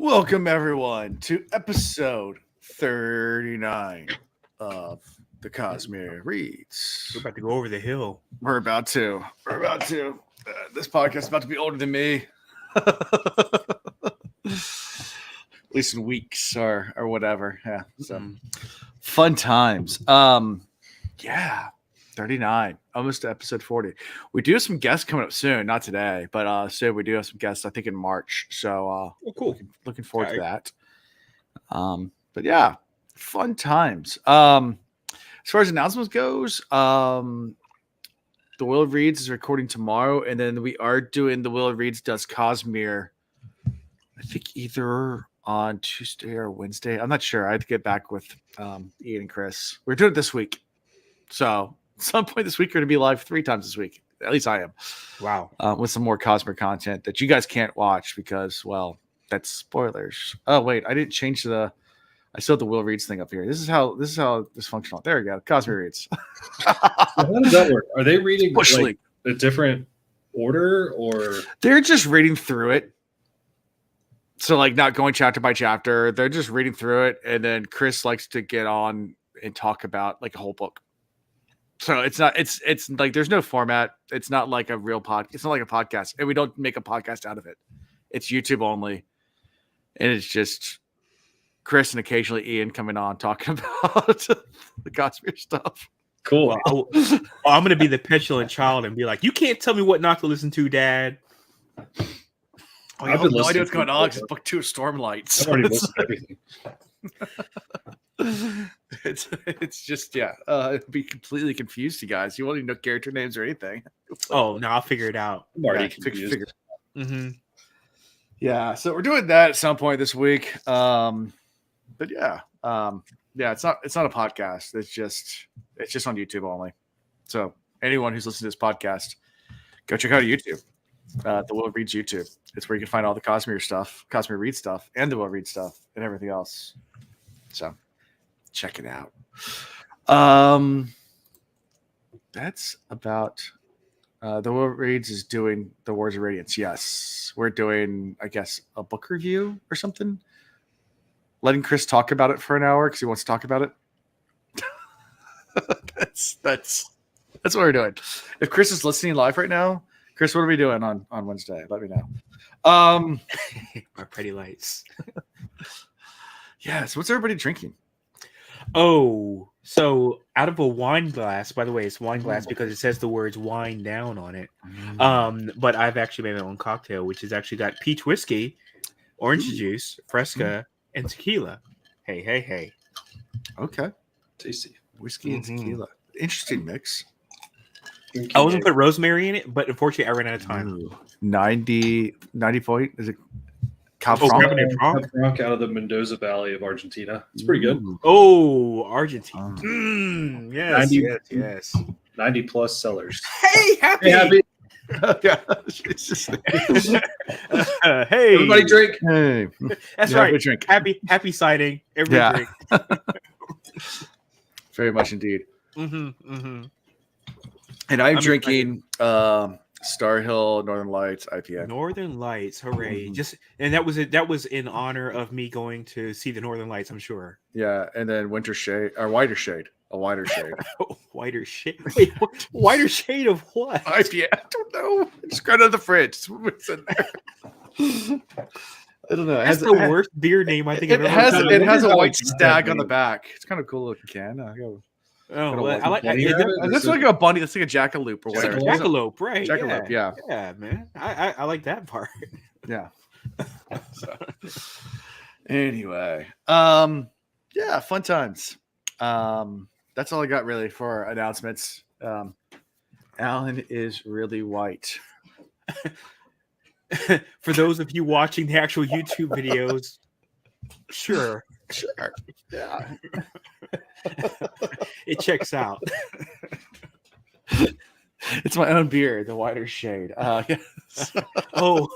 Welcome, everyone, to episode 39 of the Cosmere Reads. We're about to go over the hill. We're about to. This podcast is about to be older than me. At least in weeks or whatever. Yeah. So fun times. Yeah. 39, almost to episode 40. We do have some guests coming up soon, not today, but soon we do have some guests, I think in March. So cool. Looking forward to that. But yeah, fun times. As far as announcements goes, the Will of Reeds is recording tomorrow, and then we are doing the Will of Reeds does Cosmere, I think either on Tuesday or Wednesday. I'm not sure. I had to get back with Ian and Chris. We're doing it this week. So at some point this week, we're going to be live 3 times this week. At least I am. Wow. With some more Cosmere content that you guys can't watch because, well, that's spoilers. Oh, wait. I didn't change I still have the Will Reads thing up here. This is how dysfunctional. There we go. Cosmere Reads. So how does that work? Are they reading Bush like League. a different order or? They're just reading through it. So, like, not going chapter by chapter. They're just reading through it. And then Chris likes to get on and talk about, like, a whole book. So it's like there's no format. It's not like a real it's not like a podcast, and we don't make a podcast out of it. It's YouTube only, and it's just Chris and occasionally Ian coming on talking about the Cosmere stuff. Cool. Well, I'm gonna be the petulant child and be like, "You can't tell me what not to listen to, Dad." I have no idea what's going on because it's book 2 of Stormlight. I've already listened to everything. It's just it'd be completely confused, you guys. You won't even know character names or anything. Oh no, I'll figure it out. I'm already confused. Yeah, so we're doing that at some point this week. But yeah, it's not a podcast. It's just on YouTube only. So anyone who's listening to this podcast, go check out YouTube. The Will Reads YouTube. It's where you can find all the Cosmere stuff, Cosmere Read stuff, and the Will Read stuff, and everything else. So check it out. That's about the Will Reads is doing the Wars of Radiance. Yes, we're doing, I guess, a book review or something. Letting Chris talk about it for an hour because he wants to talk about it. That's what we're doing. If Chris is listening live right now, Chris, what are we doing on Wednesday? Let me know. Our pretty lights. Yes. What's everybody drinking? Oh, so out of a wine glass. By the way, it's wine glass because it says the words "wine down" on it. But I've actually made my own cocktail, which has actually got peach whiskey, orange juice, fresca, and tequila. Hey. Okay. Tasty. Whiskey and tequila. Interesting mix. I was gonna put rosemary in it, but unfortunately, I ran out of time. Ooh, 90 point. Is it Cal Oh, Franc? Cabernet Franc? Franc out of the Mendoza Valley of Argentina. It's pretty good. Ooh. Oh, Argentina. Yes, 90 yes. 90 plus sellers. Hey, happy. Hey, happy. Yeah. It's just, Hey, Everybody drink. hey. That's Yeah, right. good drink. Happy sighting. Everybody drink. Very much indeed. Mm-hmm. And I'm drinking Star Hill Northern Lights IPA. Northern Lights, hooray! Mhm. That was in honor of me going to see the Northern Lights. I'm sure. Yeah, and then Winter Shade or Whiter Shade. A wider shade. Whiter shade. Wait, whiter shade of what? IPA. I don't know. I just got out of the fridge. What's in there? I don't know. That's the worst beer name I think It I've ever has heard. a white stag on the back. It's kind of cool looking can. Oh, well, I like Bunny it. rabbit? That's like a bunny. That's like a jackalope or It's like whatever. a jackalope, right? Jackalope, yeah. Yeah, man. I like that part. Yeah. So, anyway, yeah, fun times. That's all I got really for announcements. Alan is really white. For those of you watching the actual YouTube videos, sure. Yeah. It checks out. It's my own beer, the whiter shade. Yes. Oh,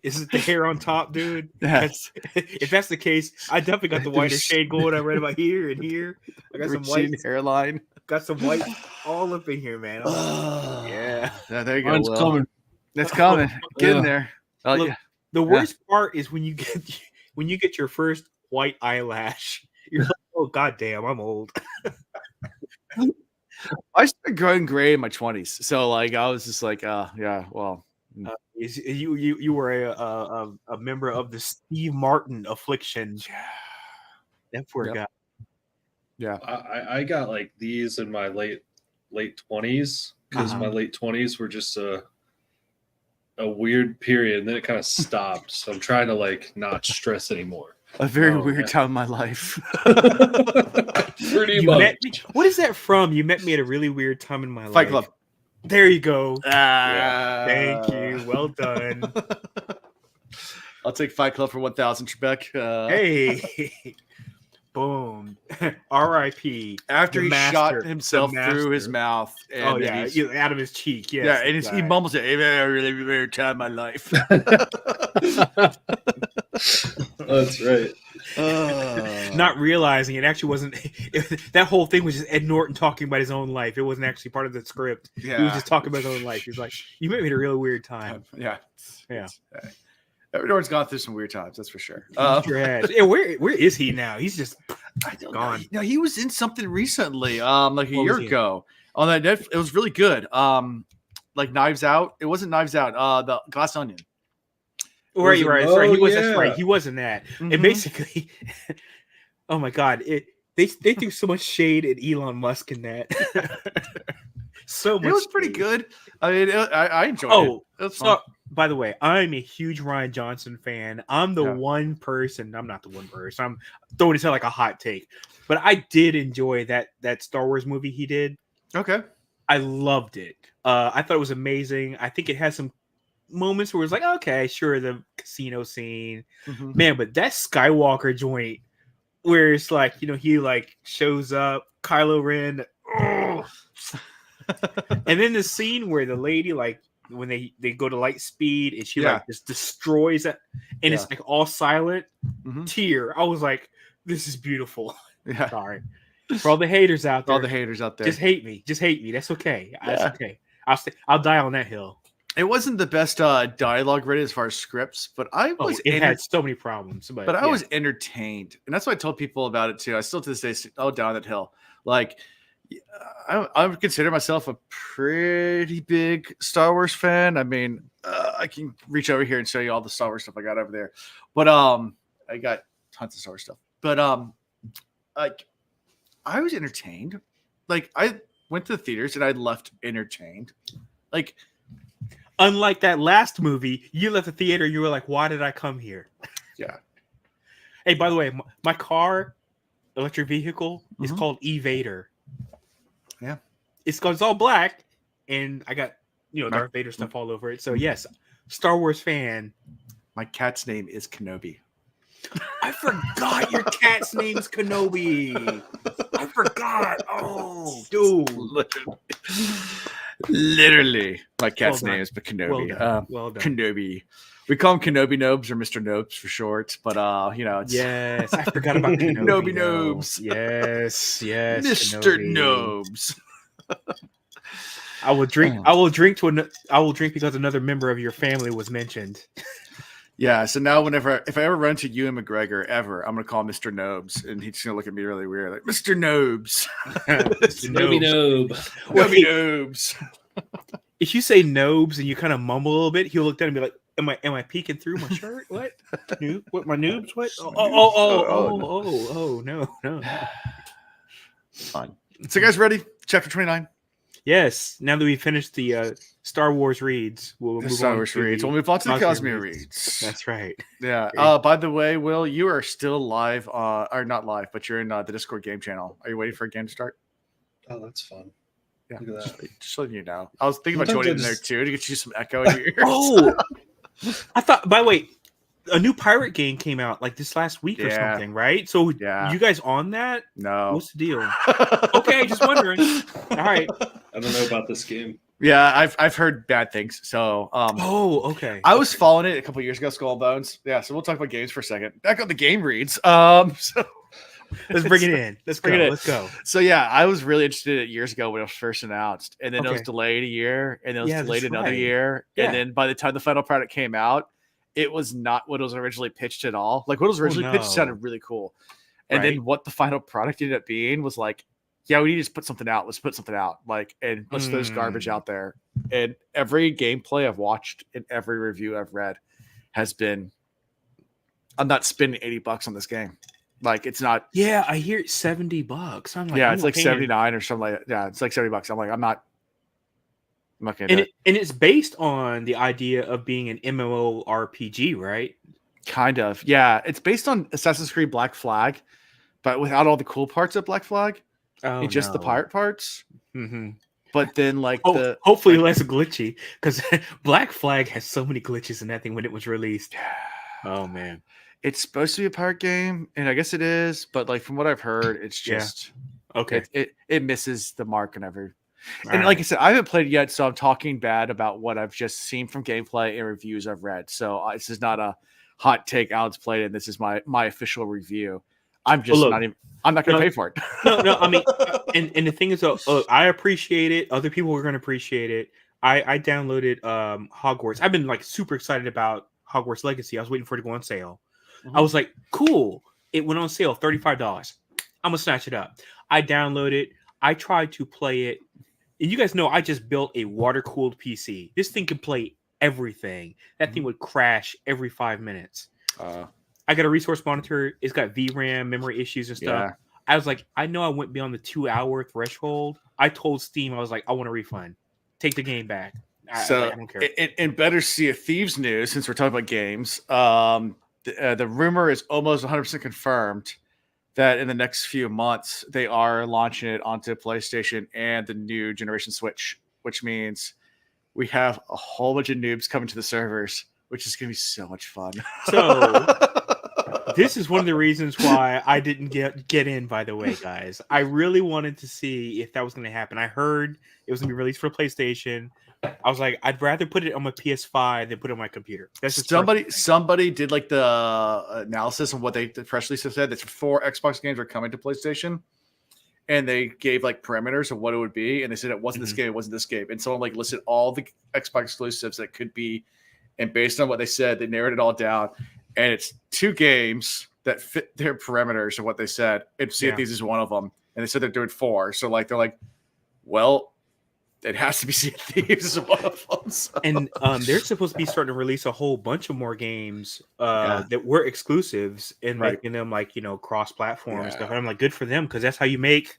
is it the hair on top, dude? Yeah. If that's the case, I definitely got the whiter shade going on right about here and here. I got some white hairline. Got some white all up in here, man. Yeah. There you go. Mine's Will. coming. It's coming. Get in there. Look, Yeah. the worst part is when you when you get your first white eyelash, you're like, oh goddamn, I'm old. I started growing gray in my 20s, so like I was just like, yeah, well, You were a member of the Steve Martin affliction. That poor guy. Yeah. I got like these in my late 20s because my late 20s were just a weird period, and then it kind of stopped. So I'm trying to like not stress anymore. A very weird time in my life. Pretty You much. met me. What is that from? You met me at a really weird time in my life. Fight Club. There you go. Yeah. Thank you. Well done. I'll take Fight Club for 1,000, Trebek. Hey. Boom. R.I.P. After he shot himself the through his master. mouth. And Oh yeah, out of his cheek. Yes, yeah, and he mumbles it. Hey, man, I really weird time in my life. That's right. Not realizing it actually wasn't. That whole thing was just Ed Norton talking about his own life. It wasn't actually part of the script. Yeah. He was just talking about his own life. He's like, "You made me a really weird time." Yeah. Yeah. Everyone's gone through some weird times, that's for sure. Sure has. Yeah, where is he now? He's just gone. No, he was in something recently, like a year ago. On that Netflix, it was really good. Like Knives Out. It wasn't Knives Out. The Glass Onion. Right. That's right. He was. Yeah. That's right. He wasn't that. And basically, oh my god, they threw so much shade at Elon Musk in that. So much. It was pretty good. I mean, I enjoyed it. So by the way, I'm a huge Ryan Johnson fan. I'm the one person. I'm not the one person. I'm throwing this out like a hot take, but I did enjoy that Star Wars movie he did. Okay. I loved it. I thought it was amazing. I think it has some moments where it's like, okay, sure, the casino scene, man, but that Skywalker joint where it's like, he like shows up, Kylo Ren, and then the scene where the lady, like when they go to light speed and she like just destroys it, and it's like all silent, tear. I was like, this is beautiful. Yeah. Sorry for all the haters out there. All the haters out there. Just hate me. That's okay. That's okay. I'll die on that hill. It wasn't the best dialogue written as far as scripts, but it had so many problems. But I was entertained, and that's why I told people about it too. I still to this day, down that hill. Like, I would consider myself a pretty big Star Wars fan. I mean, I can reach over here and show you all the Star Wars stuff I got over there, but I got tons of Star Wars stuff. But like, I was entertained. Like, I went to the theaters and I left entertained. Like. Unlike that last movie, you left the theater, you were like, why did I come here? Yeah. Hey, by the way, my car, electric vehicle, is called Evader. Yeah. It's all black, and I got, Darth Vader stuff all over it. So, yes, Star Wars fan. My cat's name is Kenobi. I forgot your cat's name's Kenobi. I forgot. Oh, dude. Literally, my cat's name is Kenobi. Well done. Kenobi. We call him Kenobi Nobes or Mr. Nobes for short, but it's yes, I forgot about Kenobi Nobes. Yes, Mr. Nobes. I will drink. I will drink because another member of your family was mentioned. Yeah, so now if I ever run into Ewan McGregor ever, I'm gonna call him Mr. Nobes, and he's gonna look at me really weird, like Mr. Nobes. Noby Nobe. Noby Nobes. If you say Nobes and you kind of mumble a little bit, he'll look down and be like, "Am I peeking through my shirt? What? What? My noobs? What? Oh, no. Fun. So, you guys ready? Chapter 29. Yes. Now that we finished the Star Wars reads, we'll move on to We'll move on to the Cosmere reads. That's right. Yeah. By the way, Will, you are still live, or not live, but you're in the Discord game channel. Are you waiting for a game to start? Oh, that's fun. Yeah. Look at that. Just letting you know. I was thinking about joining in there too to get you some echo in your ears. Oh, I thought. By the way, a new pirate game came out like this last week or something, right? So, you guys on that? No. What's the deal? Okay, just wondering. All right. I don't know about this game. Yeah, I've heard bad things. So, okay. I was following it a couple years ago, Skull and Bones. Yeah, so we'll talk about games for a second. Back on the game reads. So let's bring it in. Let's go. So yeah, I was really interested in it years ago when it was first announced, and then it was delayed a year, and then it was delayed another year, and then by the time the final product came out, it was not what was originally pitched at all. Like what was originally pitched sounded really cool. And then what the final product ended up being was like, yeah, we need to just put something out. Let's put something out. Like, and let's throw this garbage out there. And every gameplay I've watched and every review I've read has been, I'm not spending $80 on this game. Like, it's not. Yeah, I hear it's $70. I'm like, yeah, it's like 79 or something like that. Yeah, it's like $70. I'm like, I'm not gonna do it. And it's based on the idea of being an MMORPG, right? Kind of. Yeah, it's based on Assassin's Creed Black Flag, but without all the cool parts of Black Flag. Oh, just the pirate parts. Mm-hmm. But then, like, hopefully less glitchy, because Black Flag has so many glitches in that thing when it was released. Oh man, it's supposed to be a pirate game, and I guess it is. But like from what I've heard, it's just okay. It misses the mark and every. And like I said, I haven't played it yet, so I'm talking bad about what I've just seen from gameplay and reviews I've read. So this is not a hot take. Alex played it. And this is my official review. I'm just not even. I'm not going to pay for it. No. I mean, and the thing is, I appreciate it. Other people are going to appreciate it. I downloaded Hogwarts. I've been like super excited about Hogwarts Legacy. I was waiting for it to go on sale. I was like, cool. It went on sale, $35. I'm gonna snatch it up. I downloaded. I tried to play it, and you guys know I just built a water cooled PC. This thing can play everything. That thing would crash every 5 minutes. I got a resource monitor. It's got VRAM, memory issues and stuff. Yeah. I was like, I know I went beyond the 2-hour threshold. I told Steam, I was like, I want a refund. Take the game back. I don't care. In better Sea of Thieves news, since we're talking about games, the rumor is almost 100% confirmed that in the next few months, they are launching it onto PlayStation and the new generation Switch, which means we have a whole bunch of noobs coming to the servers, which is going to be so much fun. So this is one of the reasons why I didn't get in, by the way, guys. I really wanted to see if that was going to happen. I heard it was going to be released for PlayStation. I was like, I'd rather put it on my PS5 than put it on my computer. That's just somebody did like the analysis of what the press release said. That 4 Xbox games are coming to PlayStation, and they gave like parameters of what it would be, and they said it wasn't this game, it wasn't this game, and someone like listed all the Xbox exclusives that could be, and based on what they said, they narrowed it all down, and it's 2 games that fit their parameters of what they said. And Sea of Thieves is one of them, and they said they're doing 4. So like they're like, well, it has to be Sea of Thieves is one of them. So. And they're supposed to be starting to release a whole bunch of more games that were exclusives and making them like, cross-platform and stuff. And I'm like, good for them, because that's how you make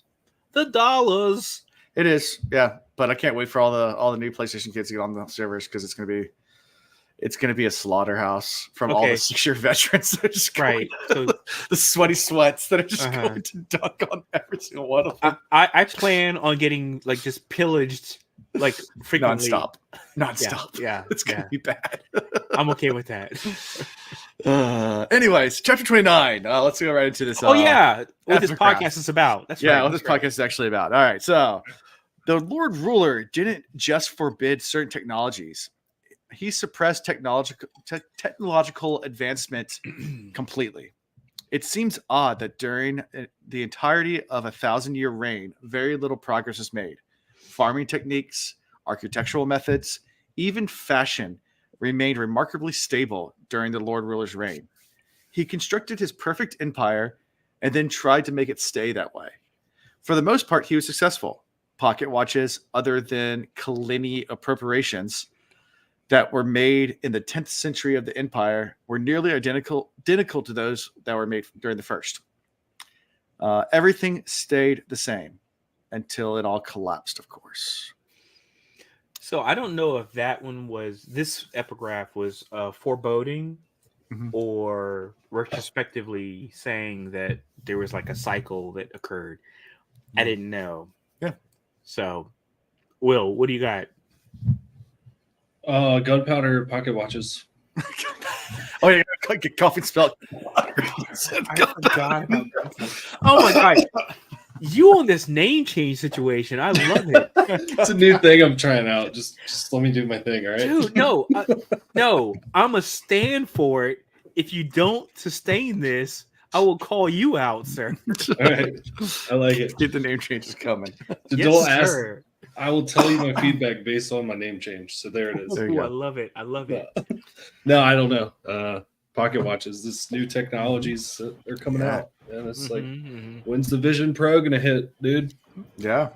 the dollars. It is, yeah. But I can't wait for all the new PlayStation kids to get on the servers, because it's gonna be a slaughterhouse from all the 6-year veterans that are just going so the sweaty sweats that are just going to dunk on every single one of them. I plan on getting like just pillaged like frequently. Non-stop. Yeah. It's gonna be bad. I'm okay with that. Anyways, chapter 29. Let's go right into this. What this podcast is about. That's what this podcast is actually about. All right, so the Lord Ruler didn't just forbid certain technologies. He suppressed technological advancement completely. It seems odd that during the entirety of a 1,000-year reign, very little progress was made. Farming techniques, architectural methods, even fashion remained remarkably stable during the Lord Ruler's reign. He constructed his perfect empire and then tried to make it stay that way. For the most part, he was successful. Pocket watches, other than Kalini appropriations, that were made in the 10th century of the empire were nearly identical to those that were made during the first. Everything stayed the same until it all collapsed, of course. So I don't know if this epigraph was foreboding or retrospectively saying that there was like a cycle that occurred. I didn't know. Yeah. So, Will, what do you got? Gunpowder pocket watches. Oh yeah, get coffee spelled. I forgot about that. Oh my god, you on this name change situation? I love it. It's a new thing I'm trying out. Just let me do my thing, all right? Dude, no, I'm a stand for it. If you don't sustain this, I will call you out, sir. All right, I like it. Get the name changes coming. Don't ask. I will tell you my feedback based on my name change. So there it is. There you Ooh, go. I love it. I love it. No, I don't know. Pocket watches. This new technologies that are coming out, and it's like, when's the Vision Pro gonna hit, dude? Yeah.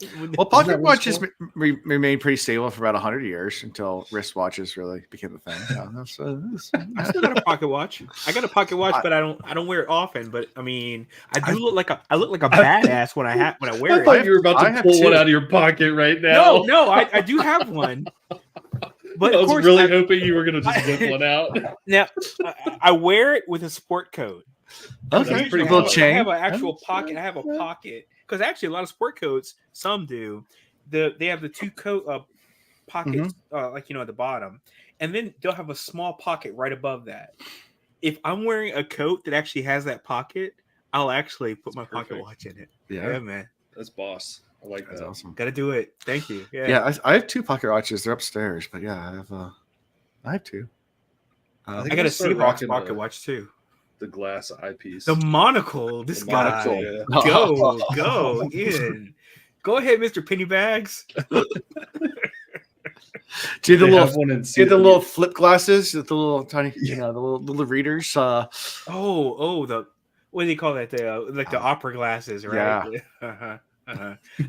Mm-hmm. Well, that pocket what's watches called? remained pretty stable for about 100 years until wristwatches really became a thing. I still got a pocket watch. I got a pocket watch, but I don't wear it often. But I mean, I look like a badass when I wear I thought it. you were about I to have pull one two. out of your pocket right now. No, I do have one. But I of was course, really hoping you were gonna just whip one out. now I wear it with a sport coat. Okay, That's pretty a little cool. I chain. have an actual pocket. I have a pocket because actually a lot of sport coats, some do. They have the two coat pockets, like at the bottom, and then they'll have a small pocket right above that. If I'm wearing a coat that actually has that pocket, I'll actually put my pocket perfect. watch in it. Yeah, Yeah, man, That's boss. I like that's that. awesome. gotta do it. Thank you. Yeah, I have two pocket watches. They're upstairs, but yeah, I have two. I think I got a start Seahawks rocking pocket watch too. the glass eyepiece. The monocle. This The guy. monocle, Go in. Go ahead, Mr. Pennybags. Do you They have have one in the little Seattle. flip glasses, the little tiny, the little readers. The what do you call that? The opera glasses, right? Yeah.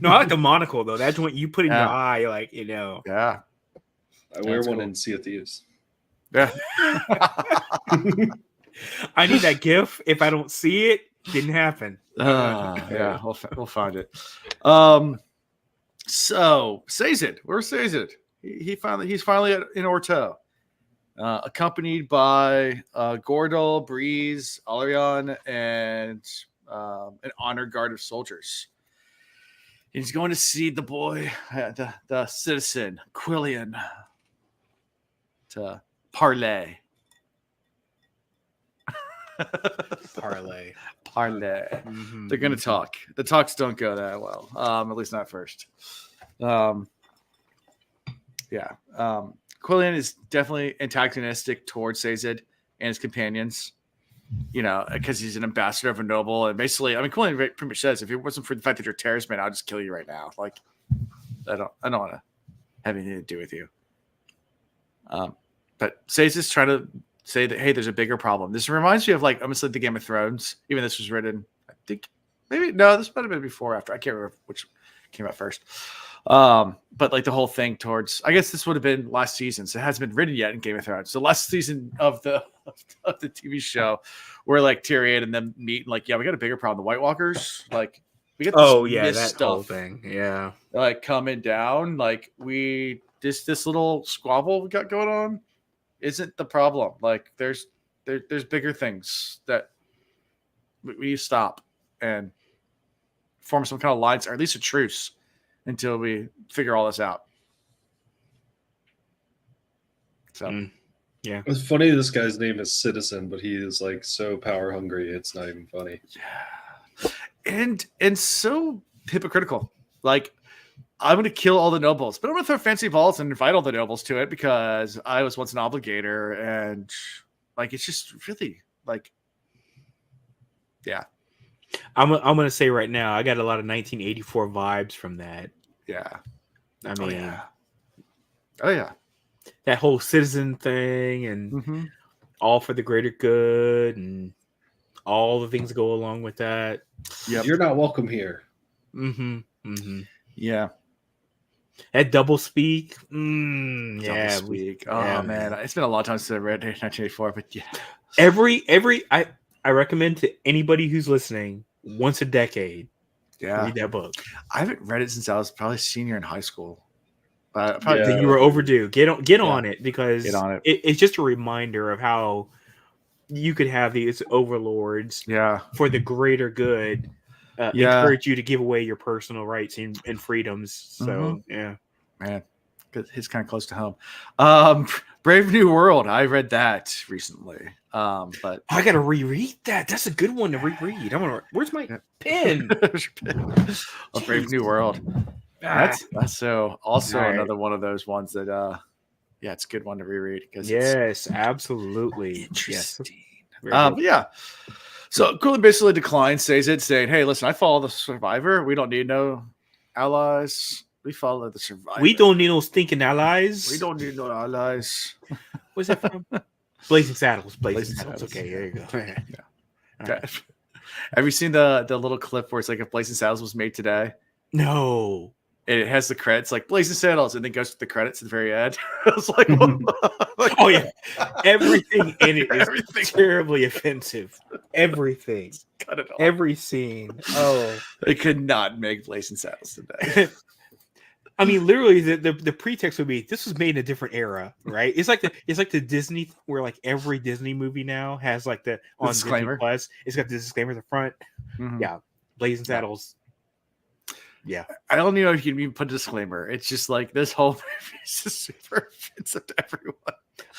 No, I like the monocle though. That's what you put in your Yeah. eye, like Yeah, I wear That's one cool. in Sea of Thieves. yeah. I need that GIF. If I don't see it, didn't happen. Yeah, we'll find it. So Sazed, where's Sazed? He's finally in Orto, accompanied by Gordel, Breeze, Alarion, and an honor guard of soldiers. He's going to see the boy, the citizen Quillian, to parlay. Parlay. Parlay. They're going to talk. The talks don't go that well, at least not first. Quillian is definitely antagonistic towards Sazed and his companions, because he's an ambassador of a noble. And basically, Quillian pretty much says, if it wasn't for the fact that you're a terrorist, man, I'll just kill you right now. Like, I don't want to have anything to do with you. But Sazed is trying to say that, hey, there's a bigger problem. This reminds me of almost like the Game of Thrones. Even this was written, I think, this might have been before or after. I can't remember which came out first. But like the whole thing towards, I guess this would have been last season, so it hasn't been written yet in Game of Thrones. So last season of the TV show, where like Tyrion and them meet, and we got a bigger problem. The White Walkers, we got this that whole thing, yeah, coming down. This little squabble we got going on isn't the problem. There's bigger things that we stop and form some kind of alliance, or at least a truce, until we figure all this out. So, yeah. It's funny this guy's name is Citizen, but he is so power hungry. It's not even funny. Yeah, and so hypocritical. I'm going to kill all the nobles, but I'm going to throw fancy balls and invite all the nobles to it because I was once an obligator, and it's just really yeah. I'm gonna say right now, I got a lot of 1984 vibes from that. Yeah. I mean, oh yeah, that whole citizen thing and all for the greater good and all the things that go along with that. Yep. You're not welcome here. Yeah. That double speak. Double speak. Man, it's been a long time since I read 1984, but yeah. I recommend to anybody who's listening, once a decade, read that book. I haven't read it since I was probably senior in high school. You were overdue. Get on it, because it's just a reminder of how you could have these overlords for the greater good. Encourage you to give away your personal rights and freedoms. So man, it's kind of close to home. Brave New World. I read that recently. But I gotta reread that. That's a good one to reread. Where's my pen? Brave New World. That's so also another one of those ones that it's a good one to reread because it's absolutely interesting. Yes. So Quillian basically declines, says it, saying, hey, listen, I follow the survivor. We don't need no allies. We follow the survivor. We don't need no stinking allies. We don't need no allies. What's that from? Blazing Saddles. Blazing Saddles. Saddles, Okay, yeah. there you go. Okay. Have you seen the little clip where it's like if Blazing Saddles was made today? No. And it has the credits like Blazing Saddles, and then goes to the credits at the very end. I was like, like Oh yeah, everything in it is Everything. terribly offensive. Everything, cut it off. every scene. Oh, They could not make Blazing Saddles today. I mean, literally, the pretext would be this was made in a different era, right? It's like the Disney where like every Disney movie now has like the on disclaimer. Disney Plus. It's got the disclaimer at the front. Mhm. Yeah, Blazing Saddles. Yeah, I don't even know if you can even put a disclaimer. It's just like this whole movie is just super offensive to everyone.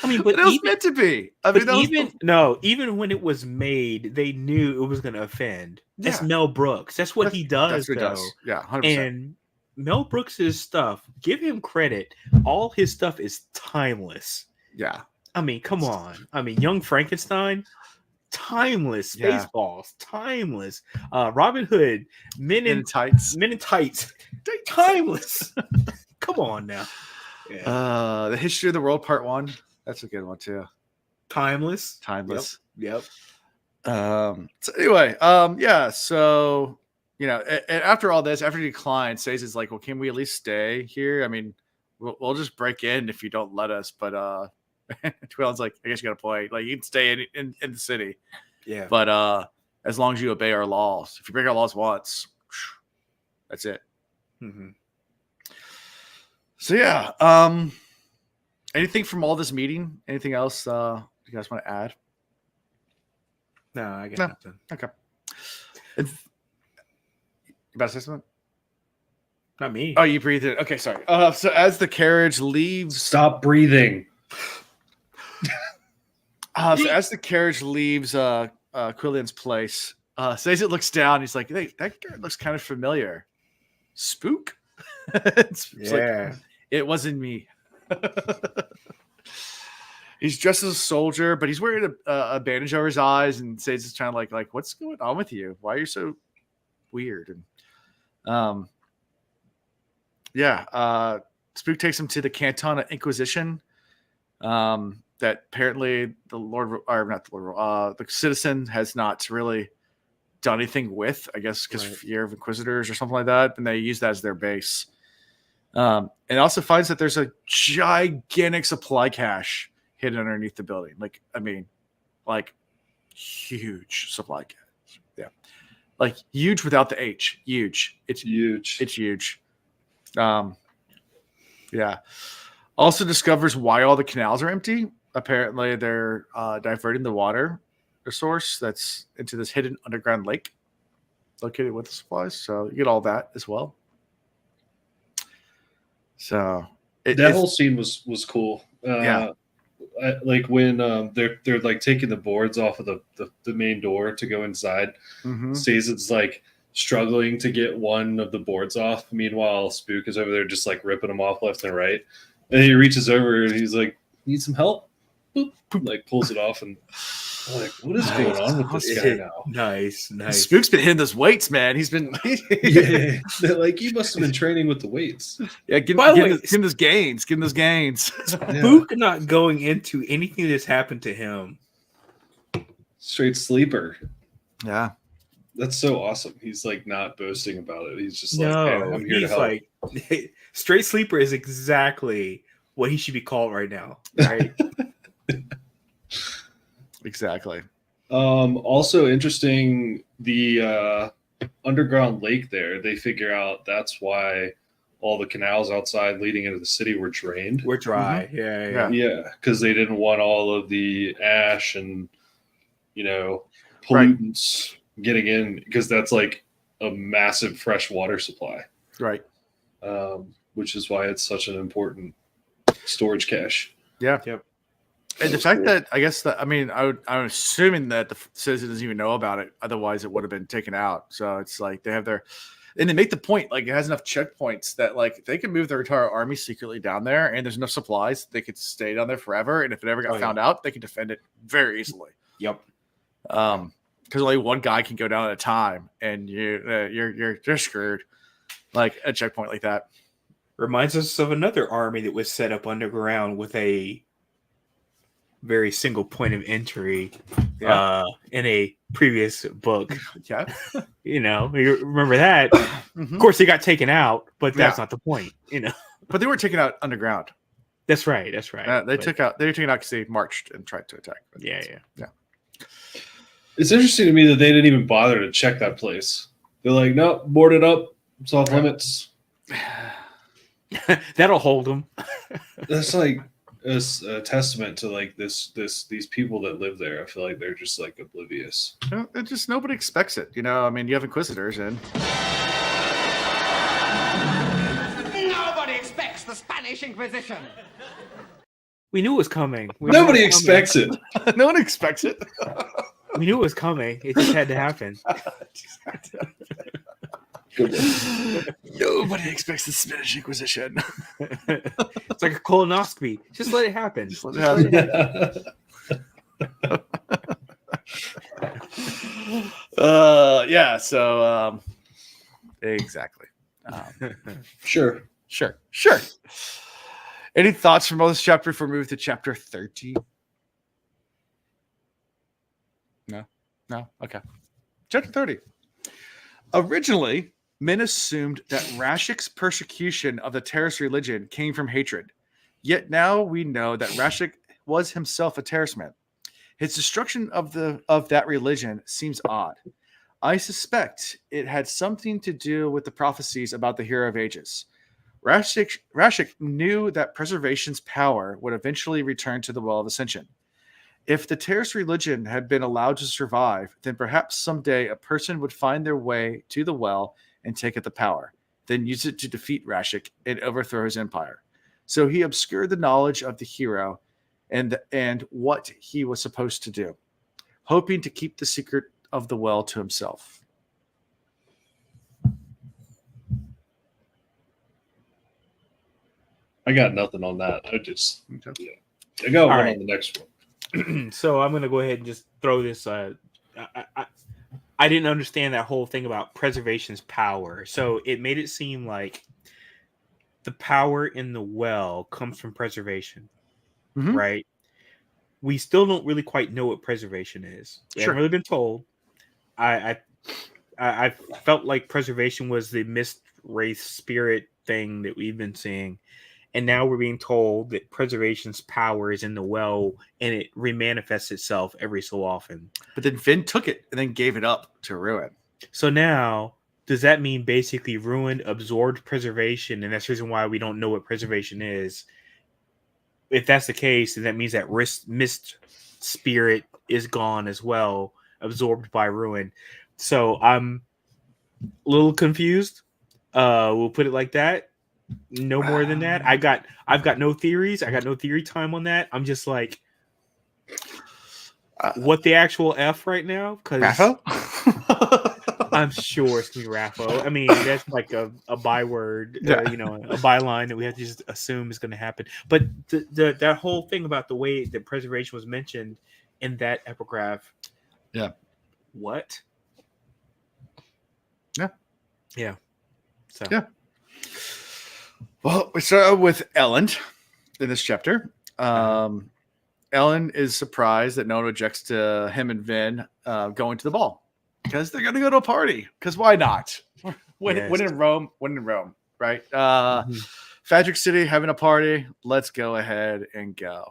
I mean, but It was even, meant to be. I but mean, that was even no, even when it was made, they knew it was going to offend. That's Yeah. Mel Brooks. That's what he does. That's what he though. does. Yeah, 100%. And Mel Brooks's stuff, give him credit. All his stuff is timeless. Yeah. I mean, come on. I mean, Young Frankenstein, timeless. Yeah. Spaceballs, timeless. Robin Hood, Men in Tights. timeless. Come on now. Yeah. The History of the World Part 1. That's a good one too. Timeless. Timeless. Yep. So anyway, yeah, so you know, and after all this, after he declined, Sazed is like, well, can we at least stay here? I mean, we'll just break in if you don't let us. But Twillen's like, I guess you got a point. Like, you can stay in the city, Yeah. but as long as you obey our laws. If you break our laws once, that's it. Mm-hmm. So yeah, anything from all this meeting? Anything else you guys want to add? No, I got No. nothing. Okay. You about to say something? Not me. Oh, you breathed in. Okay, sorry. So as the carriage leaves, Stop breathing. so as the carriage leaves Quillian's place, Sazed looks down. He's like, "Hey, that guard looks kind of familiar. Spook." It's like, it wasn't me. He's dressed as a soldier, but he's wearing a bandage over his eyes, and Sazed is trying to like, what's going on with you? Why are you so weird? And Spook takes him to the Cantona Inquisition. That apparently the citizen has not really done anything with, I guess, because fear of Inquisitors or something like that, and they use that as their base. And also finds that there's a gigantic supply cache hidden underneath the building. Like, I mean, like huge supply cache. Yeah. Like huge without the H. Huge. It's Huge. It's huge. Yeah. Also discovers why all the canals are empty. Apparently they're diverting the water source that's into this hidden underground lake located with the supplies. So you get all that as well. So that whole scene was cool. Yeah. Like when they're like taking the boards off of the main door to go inside. Mhm. Sazed's like struggling to get one of the boards off. Meanwhile, Spook is over there just like ripping them off left and right. And he reaches over and he's like, "Need some help?" Boop, boop, like pulls it off, and I'm like, what is going on with this guy now? Nice. Spook's been hitting those weights, man. He's been Yeah, like you must have been training with the weights. Yeah, give By the way, him those gains. Give him those gains. Spook not going into anything that's happened to him. Straight sleeper. Yeah. That's so awesome. He's like not boasting about it. He's just like, hey, I'm here to he's help. like straight sleeper is exactly what he should be called right now, right? Exactly. Also interesting, the underground lake there, they figure out that's why all the canals outside leading into the city were drained. We're dry. Mm-hmm. Yeah, because they didn't want all of the ash and pollutants getting in, because that's like a massive fresh water supply. Right. Which is why it's such an important storage cache. Yeah. Yep. And the fact that I'm assuming that the citizen doesn't even know about it. Otherwise, it would have been taken out. So it's like they have and they make the point, like it has enough checkpoints that like they can move their entire army secretly down there, and there's enough supplies they could stay down there forever. And if it ever got found out, they can defend it very easily. Yep. Because only one guy can go down at a time, and you're screwed. Like a checkpoint like that. reminds us of another army that was set up underground with a very single point of entry in a previous book. Yeah. You remember that. Mm-hmm. Of course, they got taken out, but that's not the point, But they weren't taken out underground. That's right. They were taken out because they marched and tried to attack. Yeah. It's interesting to me that they didn't even bother to check that place. They're like, no, board it up. It's off limits. That'll hold them. That's like a testament to like these people that live there. I feel like they're just like oblivious. It just nobody expects it. I mean, you have inquisitors and nobody expects the Spanish Inquisition. We knew it was coming. Nobody expects it. No one expects it. We knew it was coming. It just had to happen. Nobody expects the Spanish Inquisition. It's like a colonoscopy. Just let it happen. So exactly. Sure. Any thoughts from this chapter before we move to chapter 30? No? Okay. Chapter 30. Originally, men assumed that Rashik's persecution of the terrorist religion came from hatred. Yet now we know that Rashik was himself a terrorist man. His destruction of that religion seems odd. I suspect it had something to do with the prophecies about the Hero of Ages. Rashik knew that preservation's power would eventually return to the Well of Ascension. If the terrorist religion had been allowed to survive, then perhaps someday a person would find their way to the well and take it the power, then use it to defeat Rashik and overthrow his empire. So he obscured the knowledge of the hero and what he was supposed to do, hoping to keep the secret of the well to himself. I got nothing on that. I got one on the next one. So I'm going to go ahead and just throw this. I didn't understand that whole thing about preservation's power. So it made it seem like the power in the well comes from preservation, right? We still don't really quite know what preservation is. We haven't really been told. I felt like preservation was the mist wraith spirit thing that we've been seeing. And now we're being told that preservation's power is in the well and it remanifests itself every so often. But then Finn took it and then gave it up to Ruin. So now, does that mean basically Ruin absorbed preservation and that's the reason why we don't know what preservation is? If that's the case, then that means that mist spirit is gone as well, absorbed by Ruin. So I'm a little confused. We'll put it like that. No more than that. I've got no theories. I got no theory time on that. I'm just like, what the actual F right now? Because I'm sure it's gonna be Raffo. I mean, that's like a byword, a byline that we have to just assume is going to happen. But that whole thing about the way that preservation was mentioned in that epigraph. Yeah. What? Yeah. So. Yeah. Well, we start with Ellen in this chapter. Ellen is surprised that no one objects to him and Vin going to the ball because they're going to go to a party. Because why not? When in Rome, right? Fadrex City having a party. Let's go ahead and go.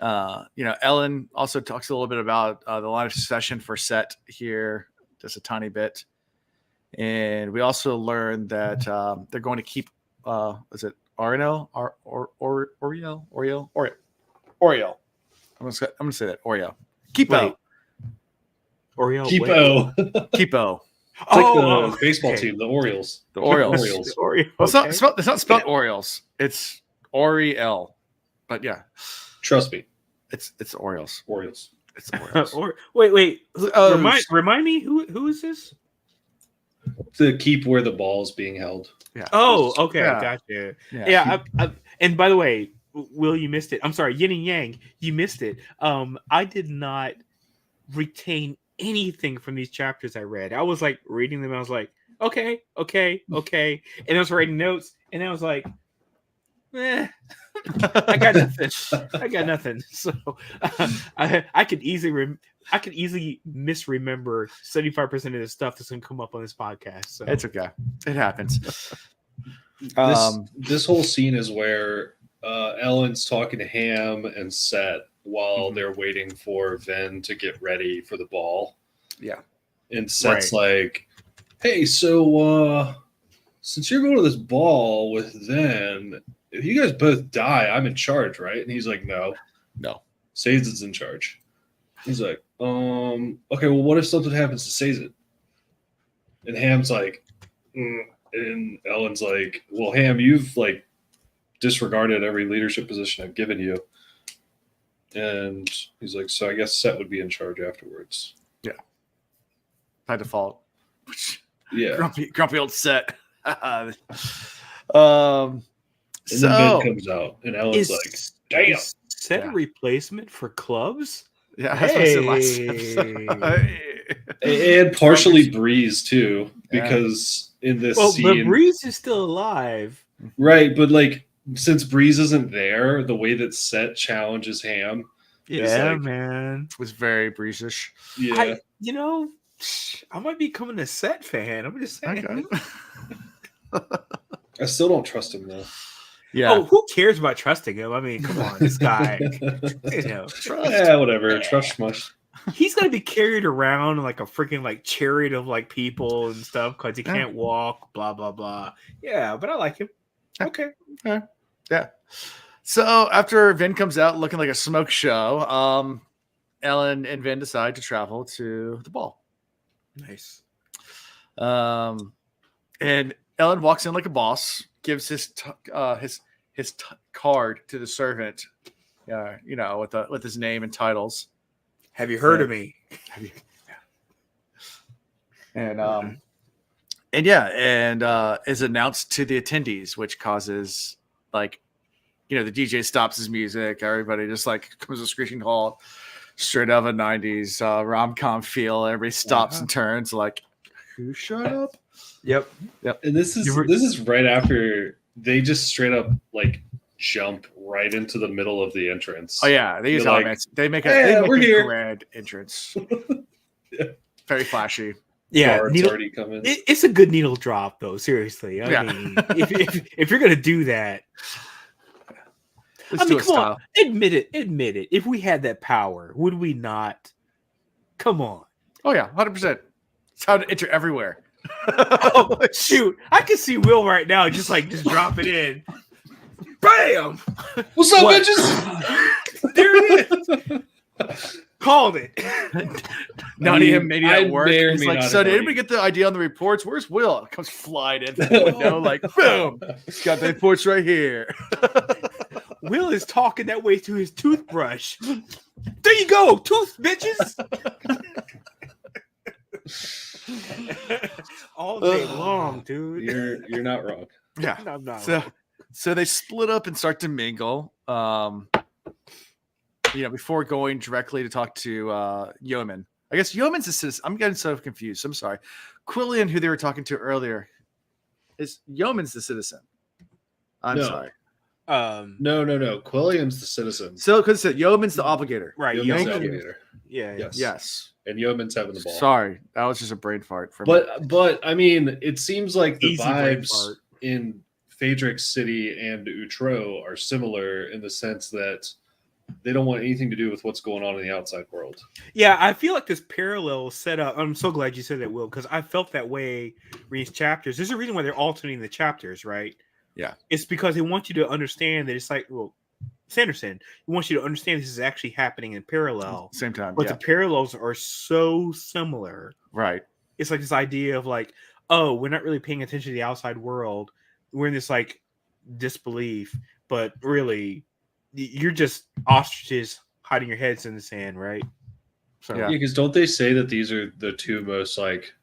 Ellen also talks a little bit about the line of succession for Set here, just a tiny bit. And we also learned that they're going to keep, is it Oriel? Oriel? I'm going to say that. Oreo. Kipo. Oreo. Kipo. Kipo. It's like the baseball team, the Orioles. The Orioles. The Orioles. Well, it's not spelled Orioles. It's Oriel. But yeah. Trust me. It's Orioles. Orioles. It's Orioles. Wait. Remind me, who is this? To keep where the ball is being held. Yeah. Oh, okay. Yeah. Gotcha. Yeah. And by the way, Will, you missed it. I'm sorry, Yin and Yang, you missed it. I did not retain anything from these chapters I read. I was like reading them. I was like, okay. And I was writing notes, and I was like, I got nothing. So I could easily misremember 75% of the stuff that's gonna come up on this podcast. So It's okay. It happens. This whole scene is where Ellen's talking to Ham and Set while they're waiting for Ven to get ready for the ball. Yeah. And Set's like, hey, so since you're going to this ball with Ven, if you guys both die, I'm in charge, right? And he's like, no. Sazed is in charge. He's like, okay, well, what if something happens to Sazed? And Ham's like, and Ellen's like, well, Ham, you've like disregarded every leadership position I've given you. And he's like, so I guess Set would be in charge afterwards. Yeah. By default. Yeah. Grumpy old Set. And then Ben comes out, and Ellen's like, damn. Is Set a replacement for Clubs? Yeah, that's what I said last episode. And partially Breeze, too, because in this scene... but Breeze is still alive. Right, but like, since Breeze isn't there, the way that Set challenges Ham man. It was very Breeze-ish. Yeah. I might be becoming a Set fan. I'm just saying. I still don't trust him, though. Yeah. Oh, who cares about trusting him? I mean, come on, this guy. Trust. Yeah, whatever. Trust much. He's gonna be carried around like a freaking like chariot of like people and stuff because he can't walk. Blah blah blah. Yeah, but I like him. Okay. Yeah. So after Vin comes out looking like a smoke show, Ellen and Vin decide to travel to the ball. Nice. And Ellen walks in like a boss, gives his card to the servant, with his name and titles. Have you heard of me? And is announced to the attendees, which causes the DJ stops his music. Everybody just like comes to a screeching halt, straight out of a 90s rom-com feel. Everybody stops and turns like, who shut up? Yep. And this is right after they just straight up like jump right into the middle of the entrance. Oh yeah, they use elements. They make a grand entrance. Very flashy. Yeah, already coming. It's a good needle drop though. Seriously, I mean, if you're gonna do that, come on, admit it. If we had that power, would we not? Come on. Oh yeah, 100%. It's how to enter everywhere. Oh shoot! I can see Will right now, just drop it in. Bam! What's up, bitches? There it is. Called it. None of him maybe at work. He's like, so did anybody get the idea on the reports? Where's Will? It comes flying in. Like, boom. He's got the reports right here. Will is talking that way to his toothbrush. There you go, tooth bitches. All day long, dude. You're not wrong. Yeah, I'm not. So they split up and start to mingle. Before going directly to talk to Yeoman. I guess Yeoman's a citizen. I'm getting so confused. I'm sorry. Quillian, who they were talking to earlier, is Yeoman's the citizen. I'm sorry. No. Quillian's the citizen. So because Yeoman's the obligator. Right. Yeoman's the obligator. Yeah. Yes. And Yeoman's having the ball. Sorry, that was just a brain fart for me. But I mean, it seems like the Easy vibes in Fadrex City and Utro are similar in the sense that they don't want anything to do with what's going on in the outside world. Yeah, I feel like this parallel set up. I'm so glad you said that, Will, because I felt that way reading these chapters. There's a reason why they're alternating the chapters, right? Yeah. It's because they want you to understand that it's like, well, Sanderson, he wants you to understand this is actually happening in parallel. Same time. But the parallels are so similar. Right. It's like this idea of like, oh, we're not really paying attention to the outside world. We're in this like disbelief, but really you're just ostriches hiding your heads in the sand, right? So yeah, because don't they say that these are the two most like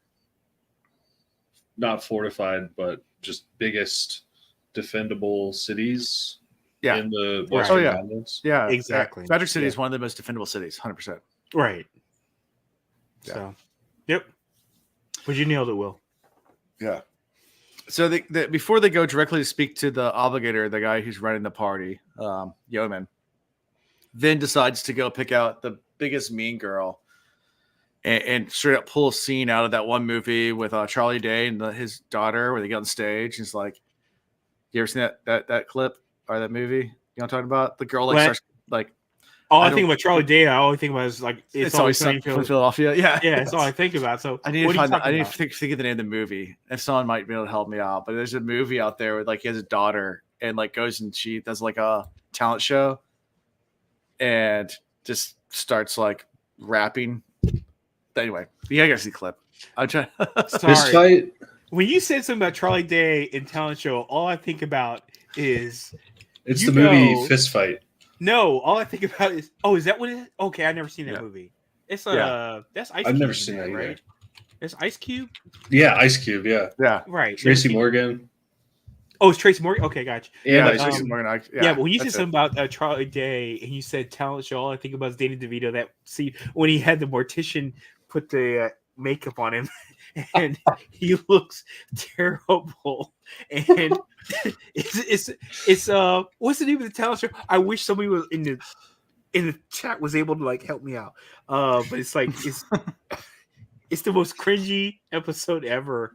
not fortified, but just biggest defendable cities in the Western Islands? Yeah, exactly. Fadrex City is one of the most defendable cities, 100%. Right. Yeah. So, yep. But you nailed it, Will. Yeah. So before they go directly to speak to the obligator, the guy who's running the party, Yeoman, Vin decides to go pick out the biggest mean girl and straight up pull a scene out of that one movie with Charlie Day and his daughter where they get on stage. And it's like, you ever seen that clip or that movie? You know what I'm talking about? The girl starts like. All I think about Charlie Day, I always think about is like it's always sunny in Philadelphia. Yeah, that's all I think about. So I need to find. I need to think of the name of the movie. If someone might be able to help me out, but there's a movie out there where like he has a daughter and like goes and she does like a talent show, and just starts like rapping. Anyway, you gotta see the clip. I'm trying. Fist fight. When you said something about Charlie Day in talent show, all I think about is it's the movie Fist Fight. No, all I think about is is that what it is? Okay, I've never seen that movie. It's that's Ice Cube. I've never seen that, right? It's Ice Cube? Yeah, Ice Cube, yeah. Right. Tracy Morgan. Oh, it's Tracy Morgan? Okay, gotcha. Yeah, Tracy Morgan. Yeah, but when you said something about Charlie Day and you said talent show, all I think about is Danny DeVito. That when he had the mortician put the makeup on him and he looks terrible. And it's what's the name of the talent show? I wish somebody was in the chat was able to like help me out. But it's like it's the most cringy episode ever.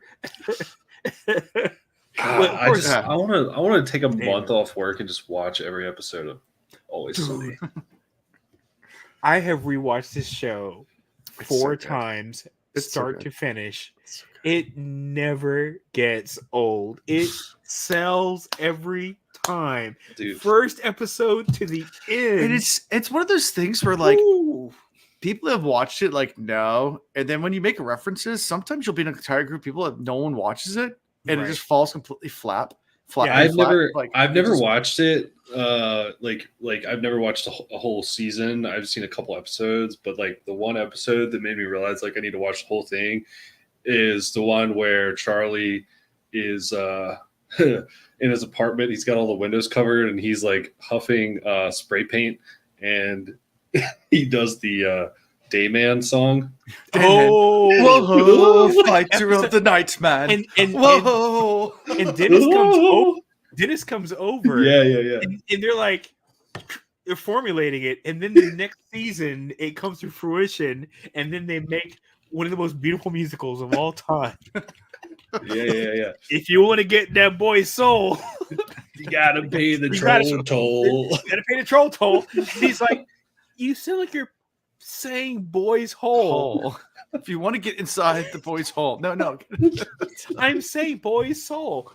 I want to take a month off work and just watch every episode of Always Sunny. I have rewatched this show 4 times, start to finish. It never gets old. It sells every time. Dude. First episode to the end. And it's one of those things where like people have watched it like no, and then when you make references, sometimes you'll be in an entire group of people that no one watches it, and it just falls completely flat. Yeah, I've never watched it. I've never watched a whole season. I've seen a couple episodes, but like the one episode that made me realize like I need to watch the whole thing is the one where Charlie is in his apartment. He's got all the windows covered and he's like huffing spray paint, and he does the Dayman song. Whoa, fighter of the night, man. Whoa. And Dennis comes over. Yeah. And they're formulating it, and then the next season it comes to fruition, and then they make one of the most beautiful musicals of all time. Yeah. If you want to get that boy's soul, you gotta pay the troll toll. You gotta pay the troll toll. And he's like, you sound like you're saying boy's hole. If you want to get inside the boy's hole. No. I'm saying boy's soul.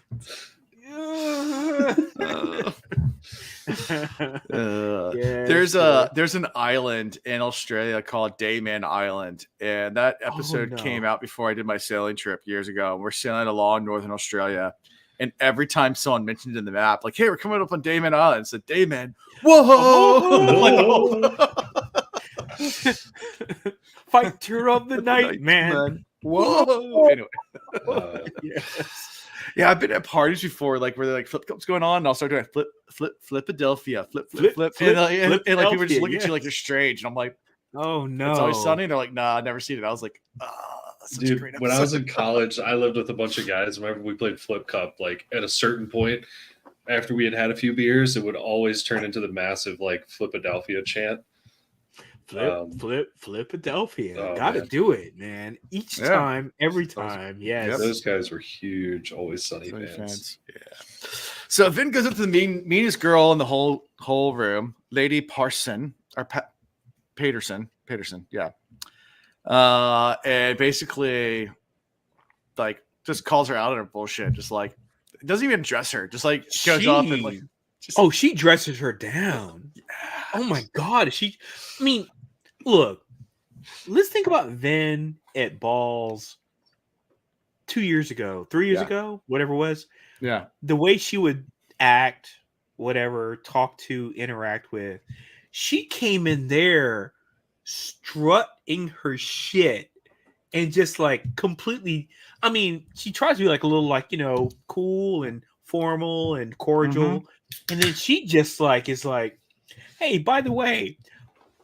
There's an island in Australia called Dayman Island, and that episode came out before I did my sailing trip years ago. We're sailing along northern Australia, and every time someone mentioned in the map, like, "Hey, we're coming up on Dayman Island," it's like Dayman. Whoa! Fighter of the night, man. Whoa! Anyway. Yes. Yeah, I've been at parties before, like where they're like flip cups going on, and I'll start doing Flipadelphia, flip, and like people just look at you like you're strange, and I'm like, oh no, it's Always Sunny. And they're like, nah, I've never seen it. I was like, that's such a great episode. When I was in college, I lived with a bunch of guys. Whenever we played Flip Cup, like at a certain point, after we had a few beers, it would always turn into the massive like Flipadelphia chant. Flipadelphia. Oh, Gotta do it, man. Each time, every time. Yes. Those guys were huge Always Sunny fans. Yeah. So Vin goes up to the meanest girl in the whole room, Lady Parson or Paterson. Yeah. And basically, like, just calls her out on her bullshit. Just like, doesn't even address her. Just like goes up and like. She dresses her down. Yeah. Oh my god. Look, let's think about Vin at balls 2 years ago, 3 years ago, whatever it was. Yeah. The way she would act, whatever, talk to, interact with. She came in there strutting her shit and just like completely. I mean, she tries to be like a little like, cool and formal and cordial. Mm-hmm. And then she just like is like, hey, by the way,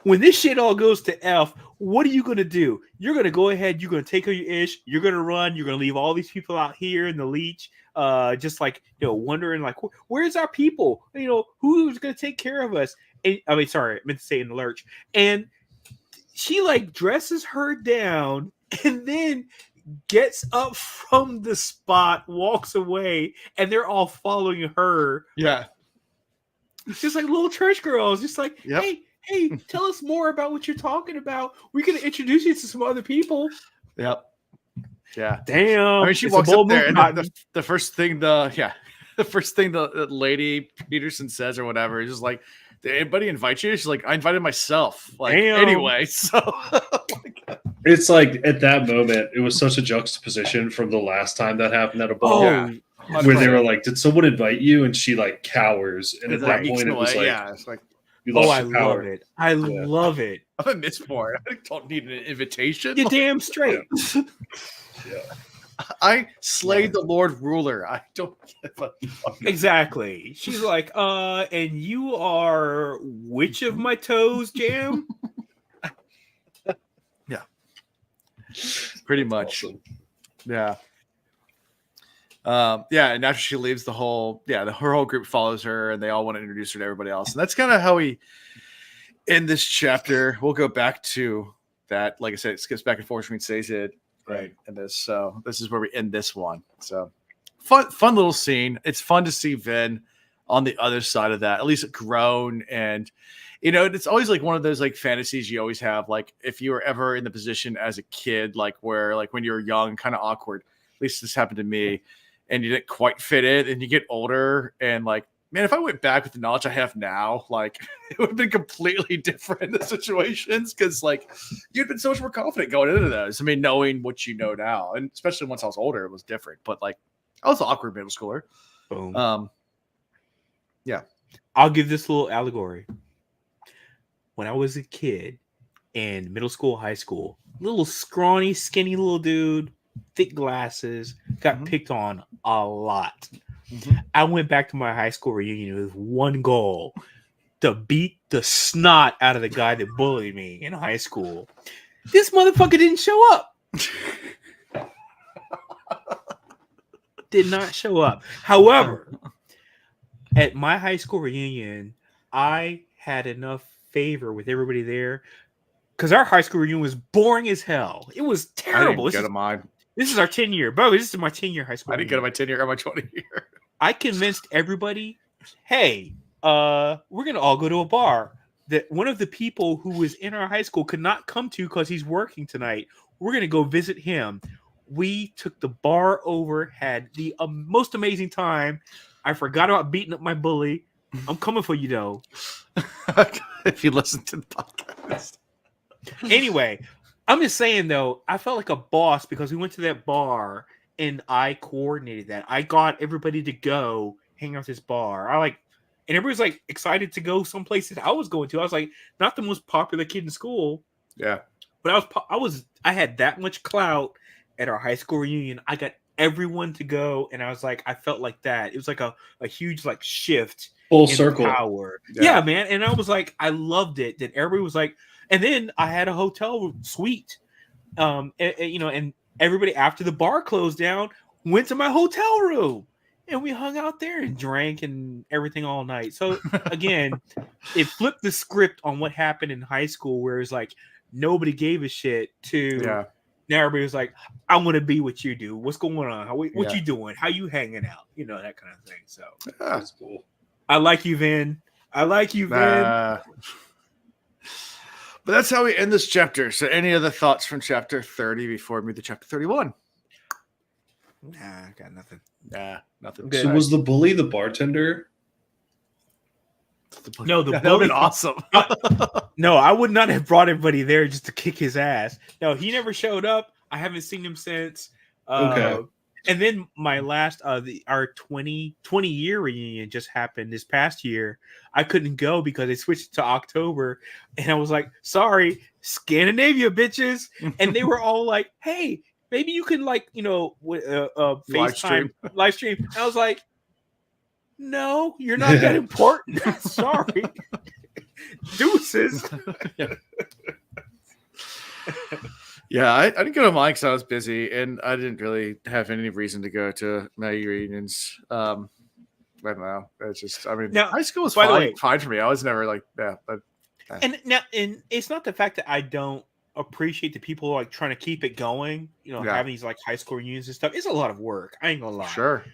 when this shit all goes to F, what are you gonna do? You're gonna go ahead. You're gonna take her your ish. You're gonna run. You're gonna leave all these people out here in the leech, just like wondering like, where's our people? Who's gonna take care of us? And, I mean, sorry, I meant to say in the lurch. And she like dresses her down, and then gets up from the spot, walks away, and they're all following her. Yeah. It's just like little church girls, just like, Yep. hey, tell us more about what you're talking about. We're gonna introduce you to some other people. Yep. Yeah. Damn. I mean, she it's a walks up bold there, move, and the first thing the lady Peterson says or whatever is just like, "Did anybody invite you?" She's like, "I invited myself." Like, Damn. anyway, so It's like at that moment, it was such a juxtaposition from the last time that happened at a ball. Oh, Yeah. Where they were like, "Did someone invite you?" And she like cowers, and at that point, it was like, yeah, it's like, "You lost I your power." love it. I love it. I'm a misborn. I don't need an invitation. You're damn straight. Yeah. I slayed the Lord Ruler. I don't give a fuck. Exactly. She's like, and you are which of my toes, Jam? Pretty much. Awesome. Yeah. Yeah, and after she leaves, her whole group follows her, and they all want to introduce her to everybody else. And that's kind of how we end this chapter. We'll go back to that. Like I said, it skips back and forth between Sazed and this. So this is where we end this one. So fun little scene. It's fun to see Vin on the other side of that, at least grown. And it's always like one of those like fantasies you always have. Like if you were ever in the position as a kid, like where like when you were young, kind of awkward. At least this happened to me. And you didn't quite fit it, and you get older, and like, man, if I went back with the knowledge I have now, like, it would have been completely different in the situations, because like you'd been so much more confident going into those. I mean, knowing what you know now, and especially once I was older, it was different. But like, I was an awkward middle schooler. Boom. Yeah. I'll give this little allegory. When I was a kid in middle school, high school, little scrawny, skinny little dude, thick glasses, got picked on a lot. I went back to my high school reunion with one goal: to beat the snot out of the guy that bullied me in high school. This motherfucker didn't show up. Did not show up. However, at my high school reunion, I had enough favor with everybody there because our high school reunion was boring as hell. It was terrible. I didn't go to mine. This is our 10-year. Bro, this is my 10-year high school. I didn't go to my 10-year or my 20-year. I convinced everybody, hey, we're going to all go to a bar that one of the people who was in our high school could not come to because he's working tonight. We're going to go visit him. We took the bar over, had the most amazing time. I forgot about beating up my bully. I'm coming for you, though. If you listen to the podcast. Anyway, I'm just saying, though, I felt like a boss because we went to that bar and I coordinated that. I got everybody to go hang out at this bar. And everybody's like excited to go some places I was going to. I was like, not the most popular kid in school. Yeah. But I had that much clout at our high school reunion. I got everyone to go, and I was like, I felt like that. It was like a huge like shift. Full circle power. Yeah, man. And I was like, I loved it. That everybody was like, and then I had a hotel suite. And everybody after the bar closed down went to my hotel room, and we hung out there and drank and everything all night. So again, it flipped the script on what happened in high school, where it's like nobody gave a shit to now everybody was like, I want to be what you do. What's going on? What you doing? How you hanging out? That kind of thing. So that's cool. I like you, Vin. But that's how we end this chapter. So any other thoughts from chapter 30 before we move to chapter 31? Nah, I got nothing. Nah, nothing. So was the bully the bartender? No, the that would have bully. been awesome. No, I would not have brought everybody there just to kick his ass. No, he never showed up. I haven't seen him since. Okay. And then my last, our 20-year reunion just happened this past year. I couldn't go because they switched to October. And I was like, sorry, Scandinavia, bitches. And they were all like, hey, maybe you can FaceTime, live stream. And I was like, no, you're not that important. Sorry. Deuces. Yeah, I didn't go to mine because I was busy, and I didn't really have any reason to go to my reunions. I don't know. It's just, I mean, Now, high school was by the fine, way, fine for me. I was never like, yeah, but and it's not the fact that I don't appreciate the people like trying to keep it going. You know, Yeah. having these like high school reunions and stuff. It's a lot of work. I ain't gonna lie. sure.